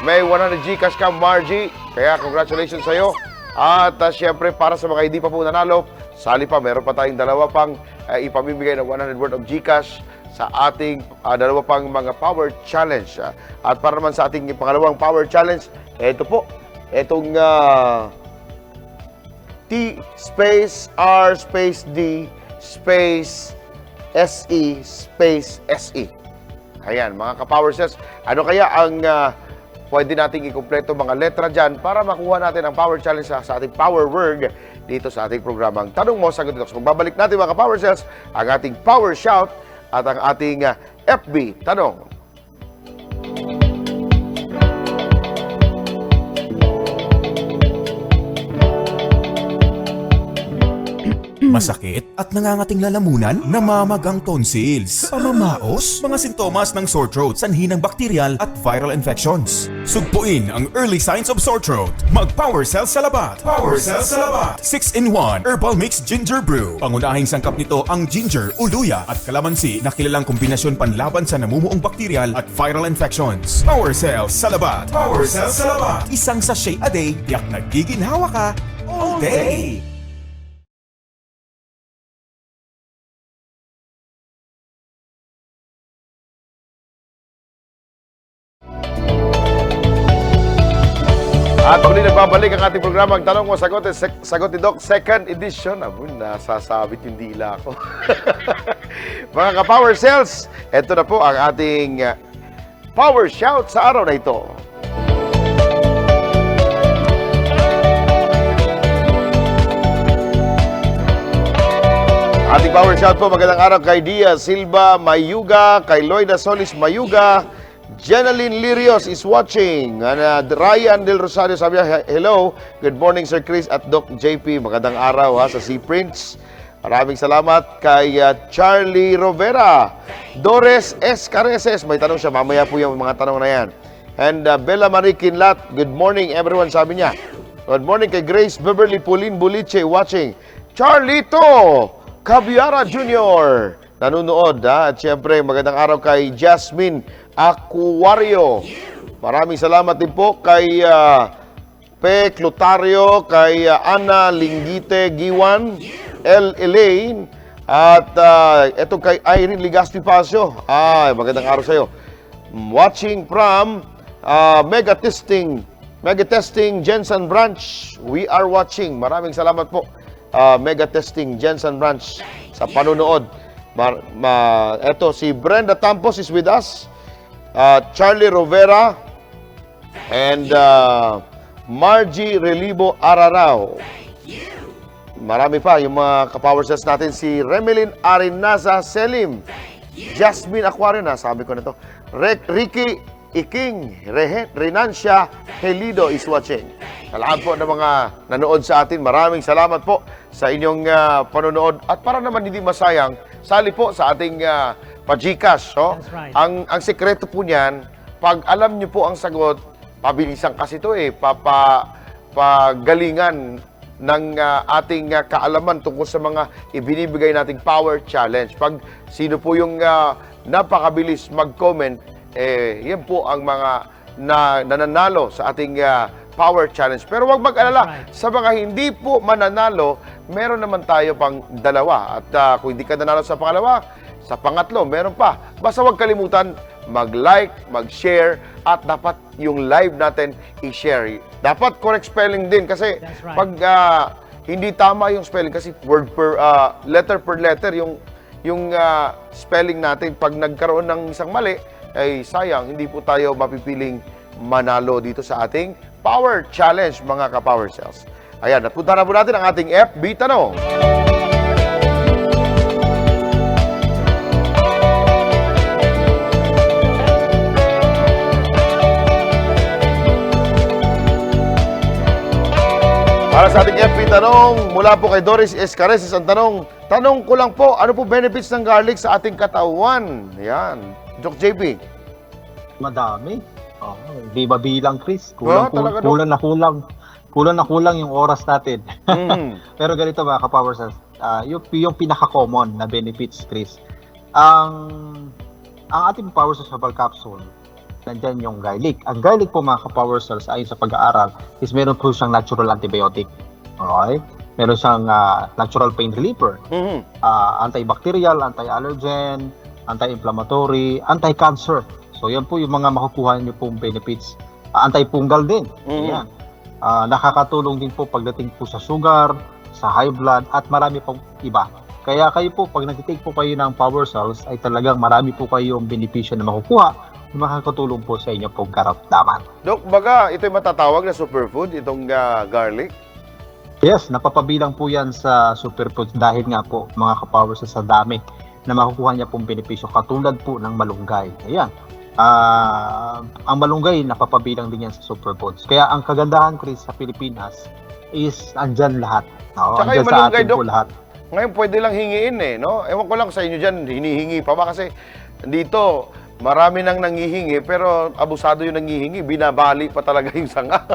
May 100 Gcash ka, Margie. Kaya congratulations sa'yo. At siyempre, para sa mga hindi pa po nanalo, sali pa, meron pa tayong dalawa pang ipamimigay na 100 worth of Gcash sa ating dalawa pang mga Power Challenge. At para naman sa ating pangalawang Power Challenge, ito po, itong T space R space D space SE space SE. Ayan, mga ka-power cells, ano kaya ang pwede nating ikumpleto mga letra dyan para makuha natin ang Power Challenge sa ating Power Word dito sa ating programang Tanong Mo, Sagot Dito. So, magbabalik natin mga ka-power cells ang ating Power Shout at ang ating FB Tanong. Masakit at nangangating lalamunan, namamagang tonsils, pamamaos, mga sintomas ng sore throat, sanhi ng bacterial at viral infections. Sugpuin ang early signs of sore throat. Mag-Power Cells sa labat. Power Cells sa labat. 6-in-1 Herbal Mix Ginger Brew. Pangunahing sangkap nito ang ginger, uluya at kalamansi na kilalang kombinasyon panlaban sa namumuong bacterial at viral infections. Power Cells sa labat. Power Cells sa labat. Isang sachet a day, yak nagiginhawa ka all day. At muli nagbabalik ang ating programa, ang Tanong Mo, Sagot ni Doc, second edition. Abun, nasasabit yung dila ko. Mga ka-Power Cells, ito na po ang ating Power Shout sa araw na ito. Ating Power Shout po, magandang araw kay Dia Silva Mayuga, kay Loida Solis Mayuga, Jenaline Lirios is watching. Ryan Del Rosario sabi niya, hello, good morning Sir Chris at Doc JP. Magandang araw sa Sea Prince. Maraming salamat kay Charlie Rovera. Dores S. Careses, may tanong siya, mamaya po yung mga tanong na yan. And Bella Marie Kinlat, good morning everyone, sabi niya. Good morning kay Grace Beverly Pulin Buliche watching. Charlito Cabiara Jr. nanonood. At syempre, magandang araw kay Jasmine Aquario. Maraming salamat din po kay Pe Clotario, kay Ana Linggite Giwan, L. Elaine, at ito kay Irene Ligaspi Pasio. Magandang araw sa iyo. watching from Mega Testing Jensen Branch. We are watching. Maraming salamat po, Mega Testing Jensen Branch, sa panunood. Eto, si Brenda Tampos is with us. Charlie Rovera and Margie Relibo Ararao. Marami pa yung mga ka-power cells natin. Si Remelin Arinaza Selim, Jasmine Aquario na, sabi ko na to. Ricky Iking Renancia Helido is watching. Sa lahat po ng mga nanood sa atin, maraming salamat po sa inyong panonood. At para naman hindi masayang, sali po sa ating pa-Gcash. So, That's right. ang sekreto po niyan, pag alam niyo po ang sagot, pabilisan kasi ito pagalingan ng ating kaalaman tungkol sa mga ibinibigay nating power challenge. Pag sino po yung napakabilis mag-comment, yan po ang mga nananalo sa ating power challenge. Pero wag mag-alala, sa mga hindi po mananalo, meron naman tayo pang dalawa. At kung hindi ka nanalo sa pangalawa, sa pangatlo, meron pa. Basta wag kalimutan, mag-like, mag-share, at dapat yung live natin i-share. Dapat correct spelling din kasi That's right. pag hindi tama yung spelling kasi letter per letter yung spelling natin, pag nagkaroon ng isang mali, ay sayang, hindi po tayo mapipiling manalo dito sa ating Power Challenge, mga ka-Power Cells. Ayan, napunta na po natin ang ating FB Tanong. Para sa ating FB Tanong, mula po kay Doris Escareses ang tanong ko lang po, ano po benefits ng garlic sa ating katawan? Yan. Doc JP. Madami. Di ba bilang, Chris? Talaga, Doc? Kulang na kulang yung oras natin. Mhm. Pero ganito mga ka-power cells, yung pinaka-common na benefits, Chris. Ang ating power cells herbal capsule, nandyan yung garlic. Ang garlic po mga ka-power cells, ayon sa pag-aaral, is meron po siyang natural antibiotic. Okay? Meron siyang natural pain reliever, Mhm. antibacterial, anti-allergen, anti-inflammatory, anti-cancer. So yan po yung mga makukuha niyo pong benefits. Anti-fungal din. Mhm. Yan. Nakakatulong din po pagdating po sa sugar, sa high blood, at marami pong iba. Kaya kayo po, pag nag-take po kayo ng power cells, ay talagang marami po kayong benepisyo na makukuha na makakatulong po sa inyo pong karamdaman. Doc, baga ito'y matatawag na superfood, itong garlic? Yes, napapabilang po yan sa superfoods dahil nga po mga ka-power cells sa dami na makukuha niya pong benepisyo katulad po ng malunggay. Ayan. Ang malunggay napapabilang din yan sa superfoods. Kaya ang kagandahan, Chris, sa Pilipinas is andyan lahat. Tsaka Andyan yung sa malunggay, atin po Doc, lahat. ngayon pwede lang hingiin no? Ewan ko lang sa inyo dyan, hinihingi pa ba? Kasi dito, marami nang nangihingi, pero abusado yung nangihingi, binabali pa talaga yung sanga.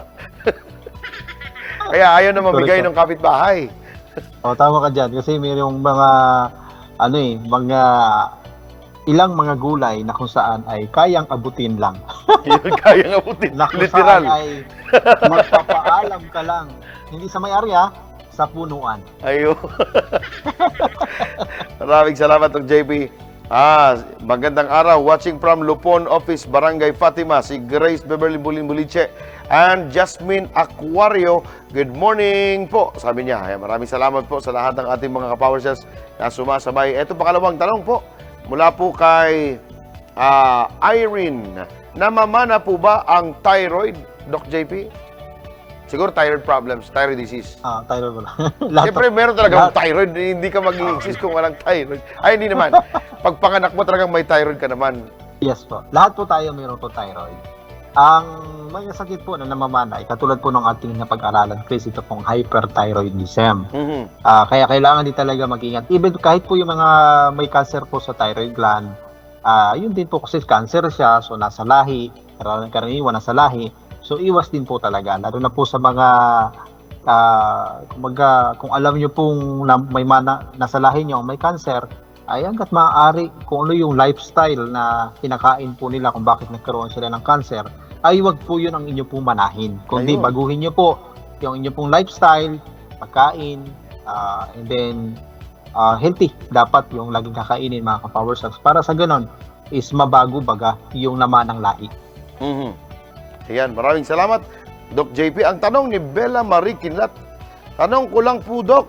Kaya ayaw na mamigay ng kapitbahay. Tama ka dyan. Kasi mayroong mga, ilang mga gulay na kung saan ay kayang abutin lang. Yun, kaya nga putin. Na kung Literal. saan ay magpapaalam ka lang. Hindi sa may-ari sa punuan. Ayo. Maraming salamat, Dr. JP. Magandang araw. Watching from Lupon Office, Barangay Fatima, si Grace Beverly Buliche and Jasmine Aquario. Good morning po, sabi niya. Maraming salamat po sa lahat ng ating mga ka-power cells na sumasabay. Ito pangalawang tanong po, mula po kay Irene. Namamana po ba ang thyroid, Doc JP? Siguro thyroid problems, thyroid disease. Thyroid wala. Siyempre, meron talagang thyroid. Hindi ka mag-i-exist kung walang thyroid. Ay, hindi naman. Pag panganak mo talagang may thyroid ka naman. Yes po. Lahat po tayo mayroon po thyroid. Ang mga sakit po na namamana ay katulad po ng ating napag-aralan, Chris, ito pong hyperthyroidism. Mhm. Kaya kailangan din talaga mag-ingat. Even kahit po yung mga may cancer po sa thyroid gland, yun din po kasi cancer siya, so nasa lahi, karaniwan nasa lahi. So iwas din po talaga, lalo na po sa mga kung alam niyo pong may nasa lahi niyo may cancer, ay hangga't maaari kung ano yung lifestyle na kinakain po nila kung bakit nagkaroon sila ng cancer, ay wag po yun ang inyo pong manahin. Kundi Ayun. baguhin niyo po yung inyo pong lifestyle, pagkain, and then healthy. Dapat yung laging kakainin mga ka-power cells para sa ganon is mabago baga yung laman ng lahi. Mhm. Ayan, maraming salamat, Doc JP. Ang tanong ni Bella Marie Kinlat, tanong ko lang po, Doc,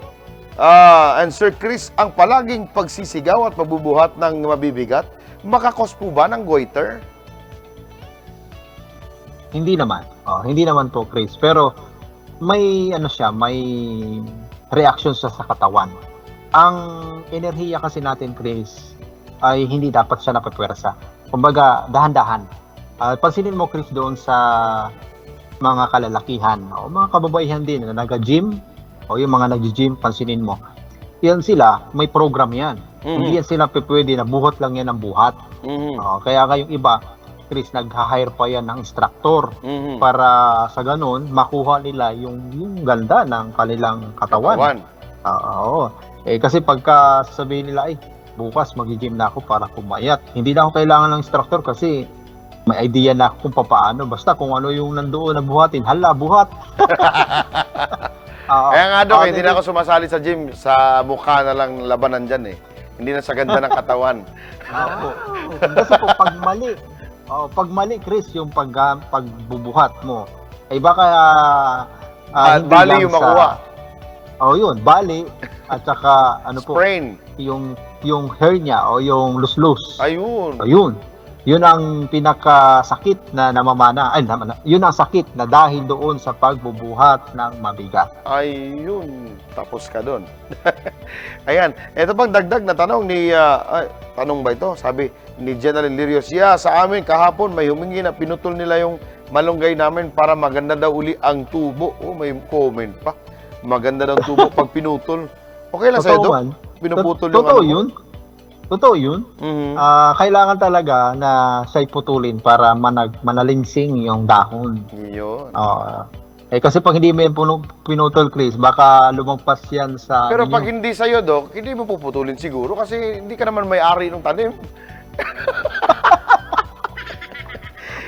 and Sir Chris, ang palaging pagsisigaw at pagbubuhat ng mabibigat, makakos po ba ng goiter? Hindi naman. Hindi naman po, Chris. Pero may may reaction sa katawan. Ang enerhiya kasi natin, Chris, ay hindi dapat siya napapwersa. Kumbaga, dahan-dahan. Pansinin mo, Chris, doon sa mga kalalakihan o mga kababaihan din na nag-gym o yung mga nag-gym, pansinin mo. Yan sila, may program yan. Hindi yan sila pwede na buhat lang yan ng buhat. Kaya kayong iba, Chris, nag-hire pa yan ng instructor para sa ganun, makuha nila yung ganda ng kanilang katawan. Oo. Kasi pagka sabihin nila, bukas mag-gym na ako para pumayat. Hindi na ako kailangan ng instructor kasi may idea na ako kung paano. Basta kung ano yung nandoon na buhatin, hala, buhat. Kaya nga, Doc, hindi na ako sumasali sa gym. Sa mukha na lang labanan dyan eh. Hindi na sa ganda ng katawan. Oo. Kasi po, pag mali, Chris, yung pagbubuhat mo, ay baka hindi bali lang yung makuha. Yun, bali, at saka Sprain. yung hernia o yung luslus. Ayun. Yun ang pinakasakit na namamana. Yun ang sakit na dahil doon sa pagbubuhat ng mabigat. Ayun. Tapos ka doon. Ayan. Ito pang dagdag na tanong ni... tanong ba ito? Sabi ni General Lirios, sa amin kahapon may humingi na pinutol nila yung malunggay namin para maganda daw uli ang tubo. May comment pa. Maganda daw ang tubo pag pinutol. Okay lang sa'yo, Dok? Pinuputol yung Totoo yun. Totoo yun. Kailangan talaga na siya'y putulin para manalinsing yung dahon. Yun. Kasi pag hindi mo yan pinutol, Chris, baka lumagpas yan sa... Pero pag hindi sa'yo, Dok, hindi mo puputulin siguro kasi hindi ka naman may-ari ng tanim.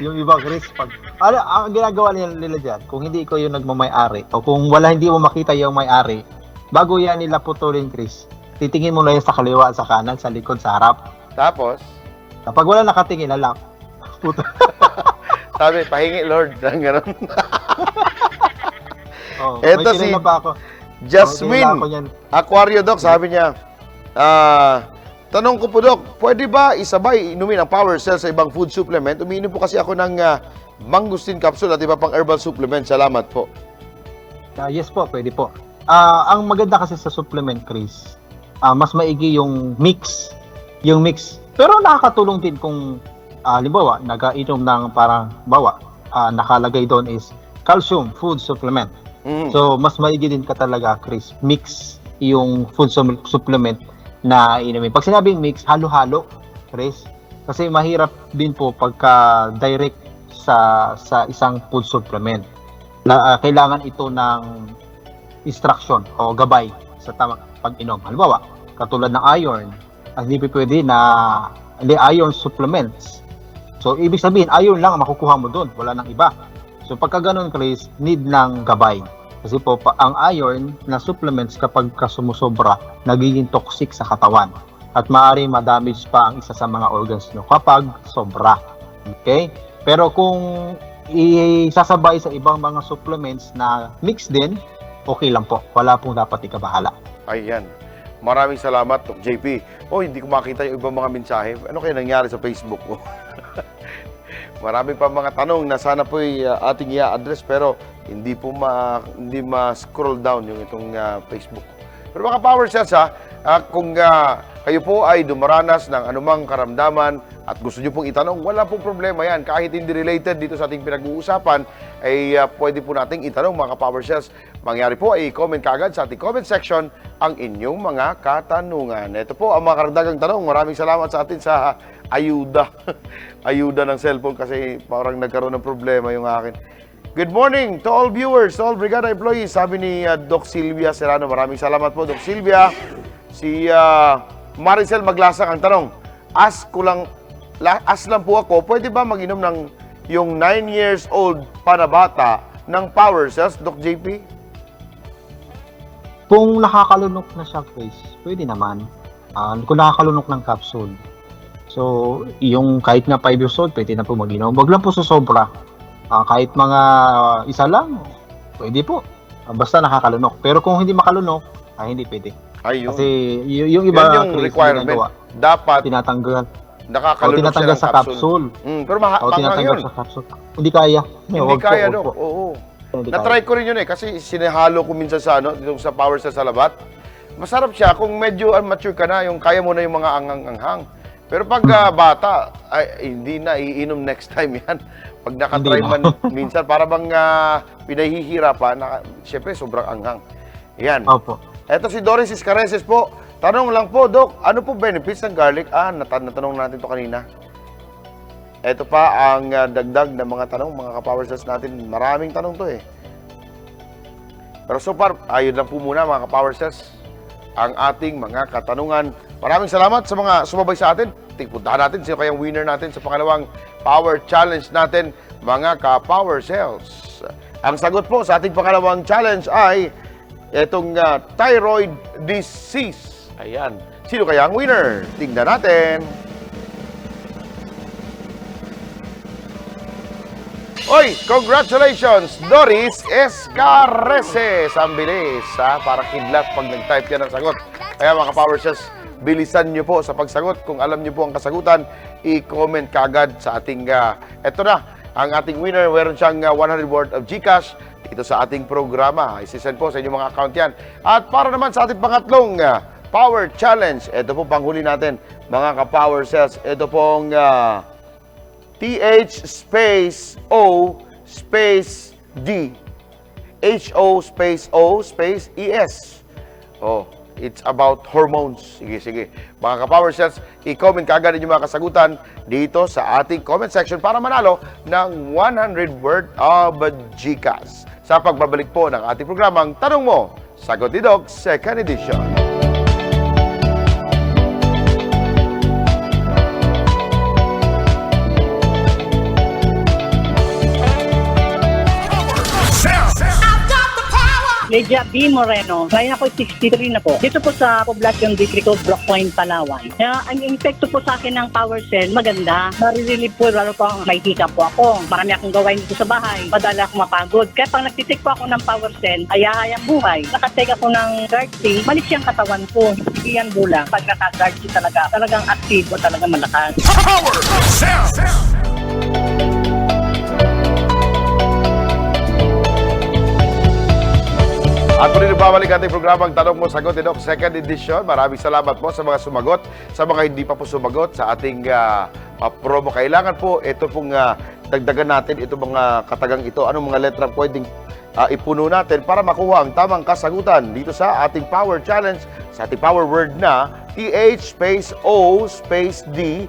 Yung iba, Chris, ang ginagawa nila dyan, kung hindi ko yung nagmamay-ari, o kung hindi mo makita yung may-ari, bago yan nila putulin, Chris, titingin mo na yun sa kaliwa, sa kanan, sa likod, sa harap. Tapos? Kapag wala nakatingin, alak. Sabi, pahingi, Lord. Ganun. Eto si Jasmine Aquario, Doc, sabi niya, tanong ko po, Doc, pwede ba isabay inumin ang power cell sa ibang food supplement? Umiinom po kasi ako ng mangosteen capsule at iba pang herbal supplement. Salamat po. Yes po, pwede po. Ang maganda kasi sa supplement, Chris, mas maigi yung mix. Yung mix. Pero nakakatulong din kung, halimbawa, nag-inom ng parang, nakalagay doon is calcium food supplement. So, mas maigi din ka talaga, Chris, mix yung food supplement na inumin. Pag sinabing mix, halo-halo, Chris, kasi mahirap din po pagka direct sa isang food supplement. Kailangan ito ng instruction o gabay sa tamang pag-inom. Halimbawa, katulad ng iron, hindi pwede na iron supplements. So, ibig sabihin, iron lang ang makukuha mo doon. Wala nang iba. So, pagka ganun, Chris, need ng gabay. Kasi po, ang iron na supplements kapag sumusobra, nagiging toxic sa katawan. At maaari ma-damage pa ang isa sa mga organs nyo kapag sobra. Okay? Pero kung isasabay sa ibang mga supplements na mix din, okay lang po. Wala pong dapat ikabahala. Ayan. Maraming salamat, Doc JP. Hindi ko makita yung ibang mga mensahe. Ano kaya nangyari sa Facebook ko? Maraming pa mga tanong na sana po ating i-address pero hindi ma-scroll down yung itong Facebook. Pero mga power cells, kung kayo po ay dumaranas ng anumang karamdaman at gusto nyo pong itanong, wala pong problema yan. Kahit hindi related dito sa ating pinag-uusapan, ay pwede po nating itanong mga power cells. Mangyari po ay comment kaagad sa ating comment section ang inyong mga katanungan. Ito po ang mga karagdagang tanong. Maraming salamat sa atin sa ayuda. Ayuda ng cellphone kasi parang nagkaroon ng problema yung akin. Good morning to all viewers, to all Brigada employees. Sabi ni Doc Silvia Serrano. Maraming salamat po, Doc Silvia. Si Maricel Maglasang ang tanong, as lang po ako, pwede ba mag-inom ng yung 9 years old pa na bata ng power cells, Doc JP? Kung nakakalunok na siya, Chris, pwede naman. Kung nakakalunok ng capsule. So, yung kahit nga 5 years old, pwede na po mag-inom. Wag lang po sobra. Kahit mga isa lang, pwede po. Basta nakakalunok. Pero kung hindi makalunok, hindi pwede. Ayun. Kasi yung iba, Yan yung requirement. Dapat tinatanggal. nakakalunok Tinatanggal siya ng sa capsule. Pero maangang Tinatanggal yun. sa capsule. Hindi kaya. Hindi Wag po, kaya, wag Dok. po. Oo. Hindi Na-try kaya. ko rin yun kasi sinihalo ko minsan sa dito sa Power Cell sa labat. Masarap siya kung medyo mature ka na, yung kaya mo na yung mga anghang-anghang. Pero pag bata, ay hindi na, iinom next time yan. Pag nakatry Hindi man minsan, para bang pinahihirapan, syempre sobrang anghang. Yan. Opo. Eto si Doris Iscareses po. Tanong lang po, Doc, ano po benefits ng garlic? Natanong natin to kanina. Ito pa ang dagdag na mga tanong, mga ka-Power Cells natin. Maraming tanong to eh. Pero so far, ayun lang po muna mga ka-Power Cells ang ating mga katanungan. Maraming salamat sa mga sumabay sa atin. Puntahan natin sino kayang winner natin sa pangalawang Power Challenge natin, mga ka-Power Cells. Ang sagot po sa ating pangalawang challenge ay itong thyroid disease. Ayan. Sino kaya ang winner? Tingnan natin. Oy, congratulations, Doris Escareses. Ang bilis, para kidlat pag nag-type yan ng sagot. Kaya mga Power Cells, bilisan nyo po sa pagsagot. Kung alam nyo po ang kasagutan, i-comment kaagad sa ating, eto na, ang ating winner. Meron siyang 100 worth of GCash dito sa ating programa. Isisend po sa inyong mga account yan. At para naman sa ating pangatlong Power Challenge, ito po panghuli natin, mga ka-Power Cells. Ito pong TH space O space D. HO space O space ES. It's about hormones. Sige. Mga ka-Power Cells, i-comment kaagad yung mga kasagutan dito sa ating comment section para manalo ng 100 worth of GCash. Sa pagbabalik po ng ating programang Tanong Mo, Sagot ni Doc, Second Edition. Lydia B. Moreno. Ngayon ako 63 na po. Dito po sa Poblacion Distrito, Block Point, Palawan. Kaya ang epekto po sa akin ng Power Cell, maganda. Marirelieve po, lalo po may hika po ako. Marami akong gawain dito sa bahay. Madala akong mapagod. Kaya pag nagtitik po ako ng Power Cell, ayahayang buhay. Nakatake ako ng guard tea, malis yung katawan ko. Iyan bulang. Pag naka-guard tea talaga, talagang active o talagang malakas. Power Cell! At muli babalik ating programang Tanong Mo, Sagot ni Doc, Second Edition. Maraming salamat po sa mga sumagot, sa mga hindi pa po sumagot sa ating promo. Kailangan po, ito pong dagdagan natin, ito mga katagang ito, anong mga letrang pwedeng ipuno natin para makuha ang tamang kasagutan dito sa ating Power Challenge, sa ating Power Word na TH space O space D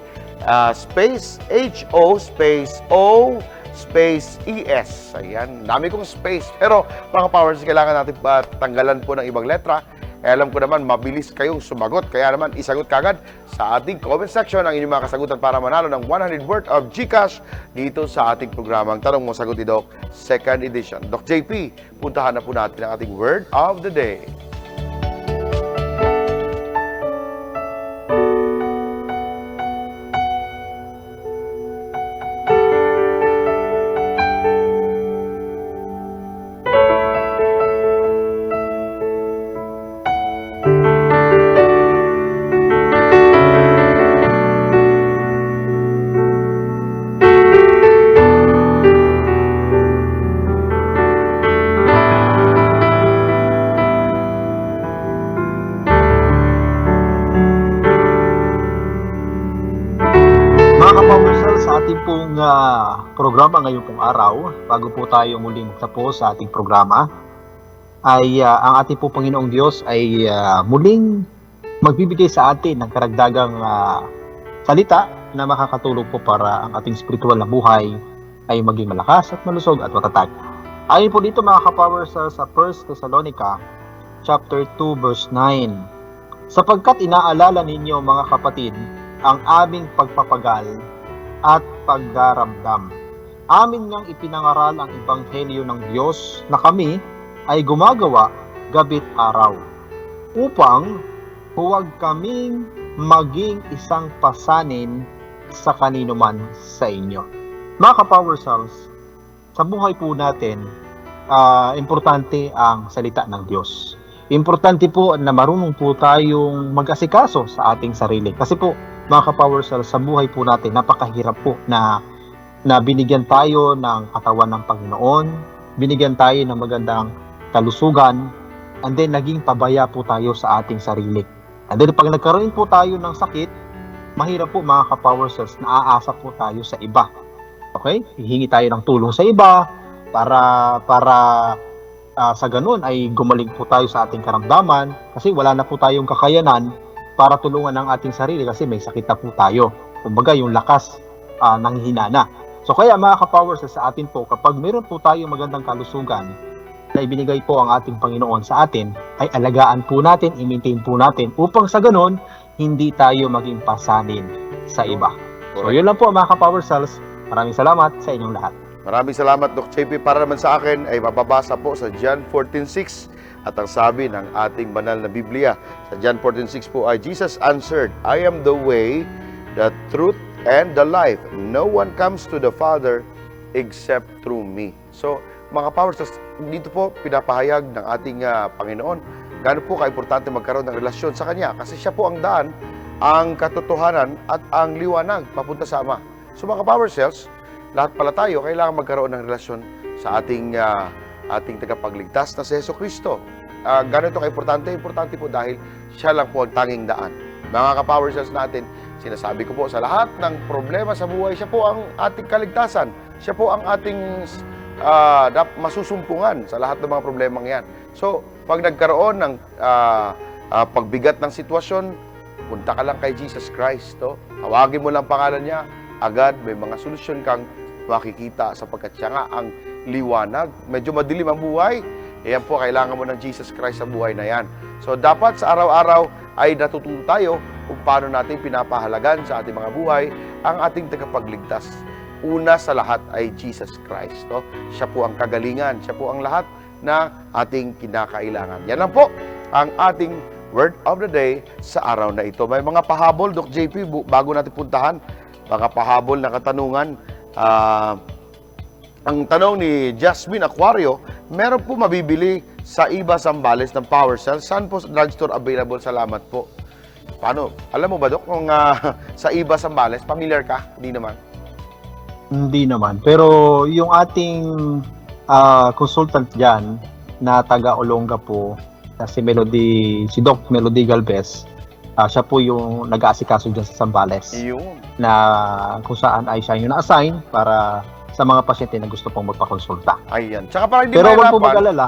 space HO space O space ES. Ayan, dami kong space. Pero mga powers, kailangan natin tanggalan po ng ibang letra. Alam ko naman, mabilis kayong sumagot. Kaya naman, isagot kagad sa ating comment section ang inyong mga kasagutan para manalo ng 100 worth of GCash dito sa ating programang Tanong Mo, Sagot ni Doc, Second Edition. Doc JP, puntahan na po natin ang ating Word of the Day. Pong programa ngayong pong araw, bago po tayo muling magtapos sa ating programa, ay ang ating po Panginoong Diyos ay muling magbibigay sa atin ng karagdagang salita na makakatulong po para ang ating spiritual na buhay ay maging malakas at malusog at matatag. Ayon po dito mga ka-Power sa 1 Thessalonica chapter 2 verse 9. Sapagkat inaalala ninyo mga kapatid ang aming pagpapagal at pagdaramdam. Amin ngang ipinangaral ang ebanghelyo ng Diyos na kami ay gumagawa gabit araw upang huwag kaming maging isang pasanin sa kanino man sa inyo. Mga ka-Power Cells, sa buhay po natin, importante ang salita ng Diyos. Importante po na marunong po tayong mag-asikaso sa ating sarili. Kasi po, mga ka-Power Cells, sa buhay po natin, napakahirap po na binigyan tayo ng katawan ng Panginoon, binigyan tayo ng magandang kalusugan, and then naging pabaya po tayo sa ating sarili. And then pag nagkaroon po tayo ng sakit, mahirap po mga ka-Power Cells na aasa po tayo sa iba. Okay? Hihingi tayo ng tulong sa iba para sa ganun ay gumaling po tayo sa ating karamdaman kasi wala na po tayong kakayanan para tulungan ang ating sarili kasi may sakit na po tayo. Kumbaga yung lakas nanghihina na. So kaya mga ka-Power Cells, sa atin po, kapag meron po tayong magandang kalusugan na ibinigay po ang ating Panginoon sa atin, ay alagaan po natin, i-maintain po natin upang sa ganun, hindi tayo maging pasanin sa iba. So yun lang po mga ka-Power Cells. Maraming salamat sa inyong lahat. Maraming salamat, Doc JP. Para naman sa akin ay mababasa po sa John 14:6 at ang sabi ng ating banal na Biblia sa John 14:6 po ay, Jesus answered, I am the way, the truth, and the life. No one comes to the Father except through me. So, mga Power Cells, dito po pinapahayag ng ating Panginoon gaano po kaimportante magkaroon ng relasyon sa Kanya kasi Siya po ang daan, ang katotohanan at ang liwanag papunta sa Ama. So mga Power Cells, lahat pala tayo kailangan magkaroon ng relasyon sa ating tagapagligtas na si Jesucristo. Gaano ito kaimportante? Importante po dahil Siya lang po ang tanging daan. Mga ka-Power Cells natin, sinasabi ko po sa lahat ng problema sa buhay, Siya po ang ating kaligtasan. Siya po ang ating masusumpungan sa lahat ng mga problemang yan. So, pag nagkaroon ng pagbigat ng sitwasyon, punta ka lang kay Jesus Christ. Tawagin mo lang pangalan Niya, agad may mga solusyon kang makikita sapagkat Siya nga ang liwanag. Medyo madilim ang buhay, ayan po, kailangan mo ng Jesus Christ sa buhay na yan. So, dapat sa araw-araw ay natututo tayo kung paano natin pinapahalagan sa ating mga buhay ang ating tagapagligtas. Una sa lahat ay Jesus Christ. Siya po ang kagalingan, Siya po ang lahat na ating kinakailangan. Yan lang po ang ating Word of the Day sa araw na ito. May mga pahabol, Doc JP, bago natin puntahan, mga pahabol na katanungan. Ang tanong ni Jasmine Aquario, meron po mabibili sa Iba Zambales ng Power Cell? Saan po drugstore available? Salamat po. Paano? Alam mo ba, Doc, kung sa Iba Zambales, familiar ka? Hindi naman. Hindi naman. Pero yung ating consultant dyan na taga Olonga po, na si Doc Melody Galvez, siya po yung nag-aasikaso dyan sa Zambales. Yun. Na kung saan ay siya yung na-assign para sa mga pasyente na gusto pong magpakonsulta. Ayan. Tsaka para hindi Pero huwag po mahirapan. mag-alala.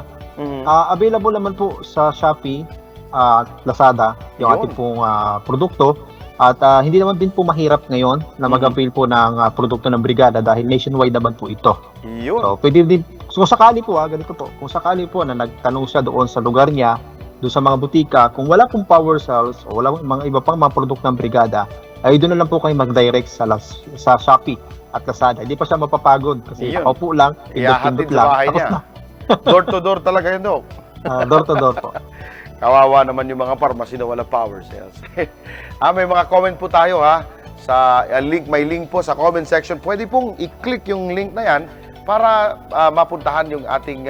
Available naman po sa Shopee at Lazada yung Yun. ating pong produkto. At hindi naman din po mahirap ngayon na mag-avail po ng produkto ng Brigada dahil nationwide naman po ito. Yun. So, pwede din, kung sakali po, ganito po, kung sakali po na nagtanong siya doon sa lugar niya, doon sa mga butika, kung wala pong Power Cells o wala mga iba pang mga produkto ng Brigada, ay doon na lang po kayo mag-direct sa Shopee at Lazada. Hindi pa siya mapapagod kasi Yun. nakaupo lang, Iyahatid pindot-pindot sa lang. bahay Tapos niya. na. Door to door talaga yun, Doc. Door to door po. Kawawa naman yung mga pharmacy na wala Power Cells. May mga comment po tayo sa link, may link po sa comment section. Pwede pong i-click yung link na yan para mapuntahan yung ating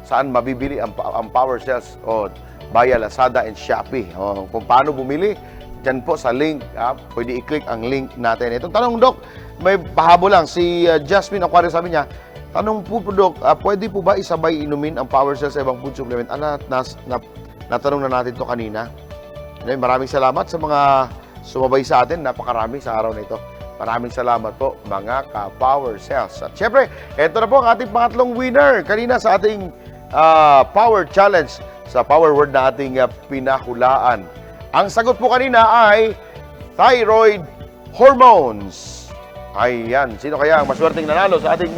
saan mabibili ang Power Cells o via Lazada and Shopee. Kung paano bumili, dyan po sa link, pwede i-click ang link natin. Itong tanong, Doc, may pahabol lang. Si Jasmine Aquario sabi niya, tanong po, Doc, pwede po ba isabay inumin ang Power Cells sa ibang food supplement? Natanong na natin to kanina. Maraming salamat sa mga sumabay sa atin. Napakarami sa araw na ito. Maraming salamat po, mga ka-Power Cells. At syempre, ito na po ang ating pangatlong winner. Kanina sa ating Power Challenge, sa Power Word na ating pinahulaan. Ang sagot po kanina ay thyroid hormones. Ayan. Sino kaya ang maswerteng nanalo sa ating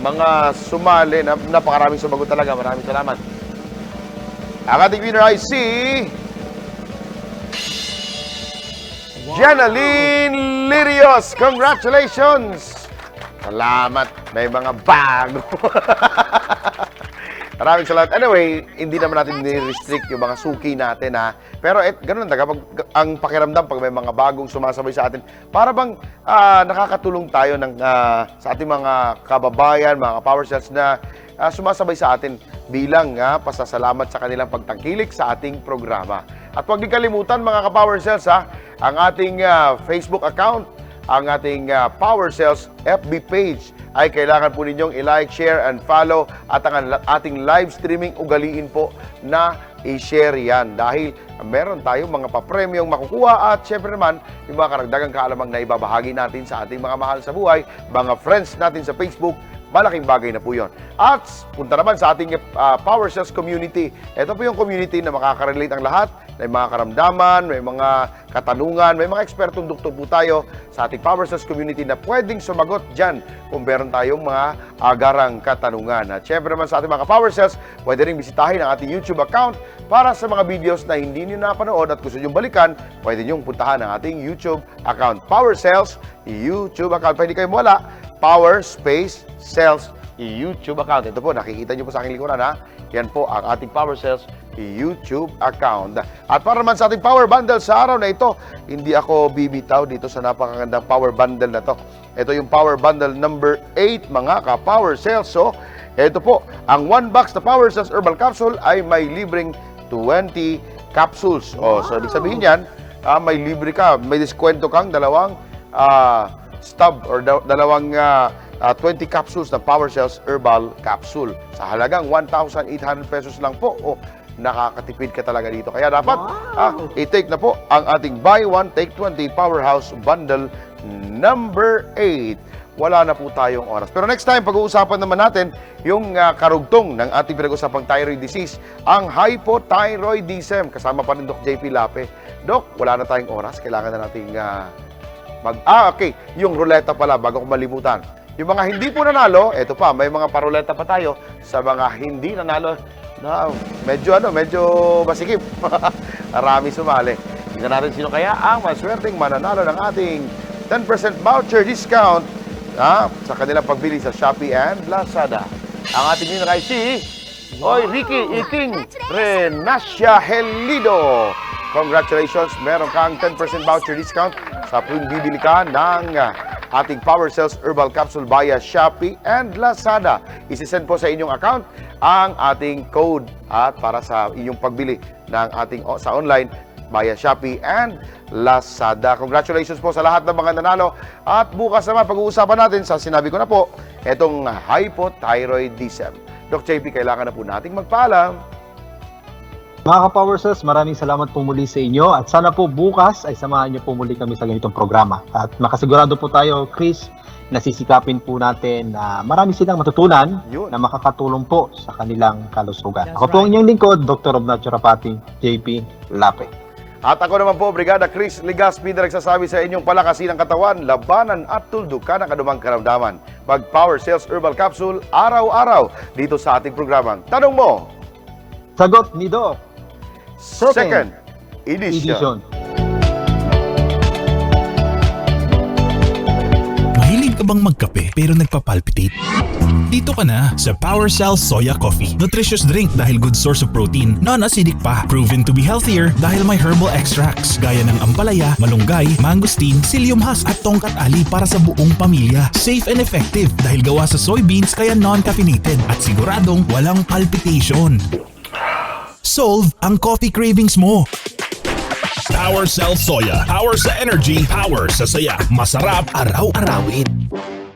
mga sumali? Napakaraming sumagot talaga. Maraming salamat. Ang ating winner ay si Jenaline Lirios. Congratulations! Salamat. May mga bago. Maraming salamat. Anyway, hindi naman natin ni-restrict yung mga suki natin, ha. Pero ganun na, kapag ang pakiramdam pag may mga bagong sumasabay sa atin, para bang nakakatulong tayo sa ating mga kababayan, mga power cells na sumasabay sa atin bilang pasasalamat sa kanilang pagtangkilik sa ating programa. At huwag din kalimutan mga ka-Power Cells, ang ating Facebook account, ang ating Power Cells FB page ay kailangan po ninyong i-like, share, and follow at ang ating live streaming ugaliin po na i-share yan dahil meron tayong mga papremyong makukuha at syempre naman yung mga karagdagang kaalamang na ibabahagi natin sa ating mga mahal sa buhay, mga friends natin sa Facebook. Malaking bagay na po yun. At punta naman sa ating Power Cells community. Ito po yung community na makaka-relate ang lahat. May mga karamdaman, may mga katanungan, may mga ekspertong doktor po tayo sa ating Power Cells community na pwedeng sumagot dyan kung meron tayong mga agarang katanungan. At syempre naman sa ating mga Power Cells, pwede rin bisitahin ang ating YouTube account para sa mga videos na hindi nyo napanood at gusto nyo balikan, pwede nyo puntahan ang ating YouTube account. Power Cells YouTube account. Pwede kayo mawala. Power Space Cells YouTube account. Ito po, nakikita nyo po sa aking likuran, ha? Yan po ang ating Power Cells YouTube account. At para naman sa ating Power Bundle sa araw na ito, hindi ako bibitaw dito sa napakagandang Power Bundle na to. Ito yung Power Bundle number 8, mga ka-Power Cells. So, ito po, ang 1 box na Power Cells Herbal Capsule ay may libreng 20 capsules. So, ibig sabihin yan, may libre ka, may diskwento kang dalawang stub or dalawang 20 capsules na Power Cells Herbal Capsule sa halagang 1,800 pesos lang po. Nakakatipid ka talaga dito. Kaya dapat i-take na po ang ating buy one, take 20 Powerhouse Bundle number 8. Wala na po tayong oras. Pero next time, pag-uusapan naman natin yung karugtong ng ating pinag-usapang thyroid disease, ang hypothyroidism. Kasama pa rin Doc JP Lape. Doc, wala na tayong oras. Kailangan na nating okay. Yung ruleta pala, bago ko malimutan. Yung mga hindi po nanalo, eto pa, may mga paruleta pa tayo sa mga hindi nanalo na medyo masikip. Marami sumali. Tingnan natin sino kaya ang maswerteng mananalo ng ating 10% voucher discount sa kanilang pagbili sa Shopee and Lazada. Ang ating winner ay si Ricky Iking Renacia Helido. Congratulations, meron kang 10% voucher discount sa tuwing bibili ka ng ating Power Cells Herbal Capsule via Shopee and Lazada. Isisend po sa inyong account ang ating code at para sa inyong pagbili ng ating sa online via Shopee and Lazada. Congratulations po sa lahat ng mga nanalo. At bukas naman pag-uusapan natin sa sinabi ko na po, itong hypothyroidism. Doc JP, kailangan na po nating magpaalam. Mga ka-Power Cells, maraming salamat po muli sa inyo at sana po bukas ay samahan niyo po muli kami sa ganitong programa. At makasigurado po tayo, Chris, nasisikapin po natin na marami silang matutunan na makakatulong po sa kanilang kalusugan. Ako po ang inyong lingkod, Dr. of Naturopathy, JP Lape. At ako naman po, Brigada Chris Legaspi, na nagsasabi sa inyong palakasin ng katawan, labanan at tuldukan ang anumang karamdaman. Mag-Power Cells Herbal Capsule araw-araw dito sa ating programang Tanong Mo! Sagot ni Doc! Second edition. Mahilig ka bang magkape pero nagpapalpitate? Dito ka na sa Power Cells Soya Coffee. Nutritious drink dahil good source of protein, non-acidic pa. Proven to be healthier dahil may herbal extracts gaya ng ampalaya, malunggay, mangosteen, psyllium husk at tongkat ali para sa buong pamilya. Safe and effective dahil gawa sa soybeans kaya non-caffeinated at siguradong walang palpitation. Solve ang coffee cravings mo. Power Cells Soya. Power sa energy, power sa saya. Masarap araw-arawin.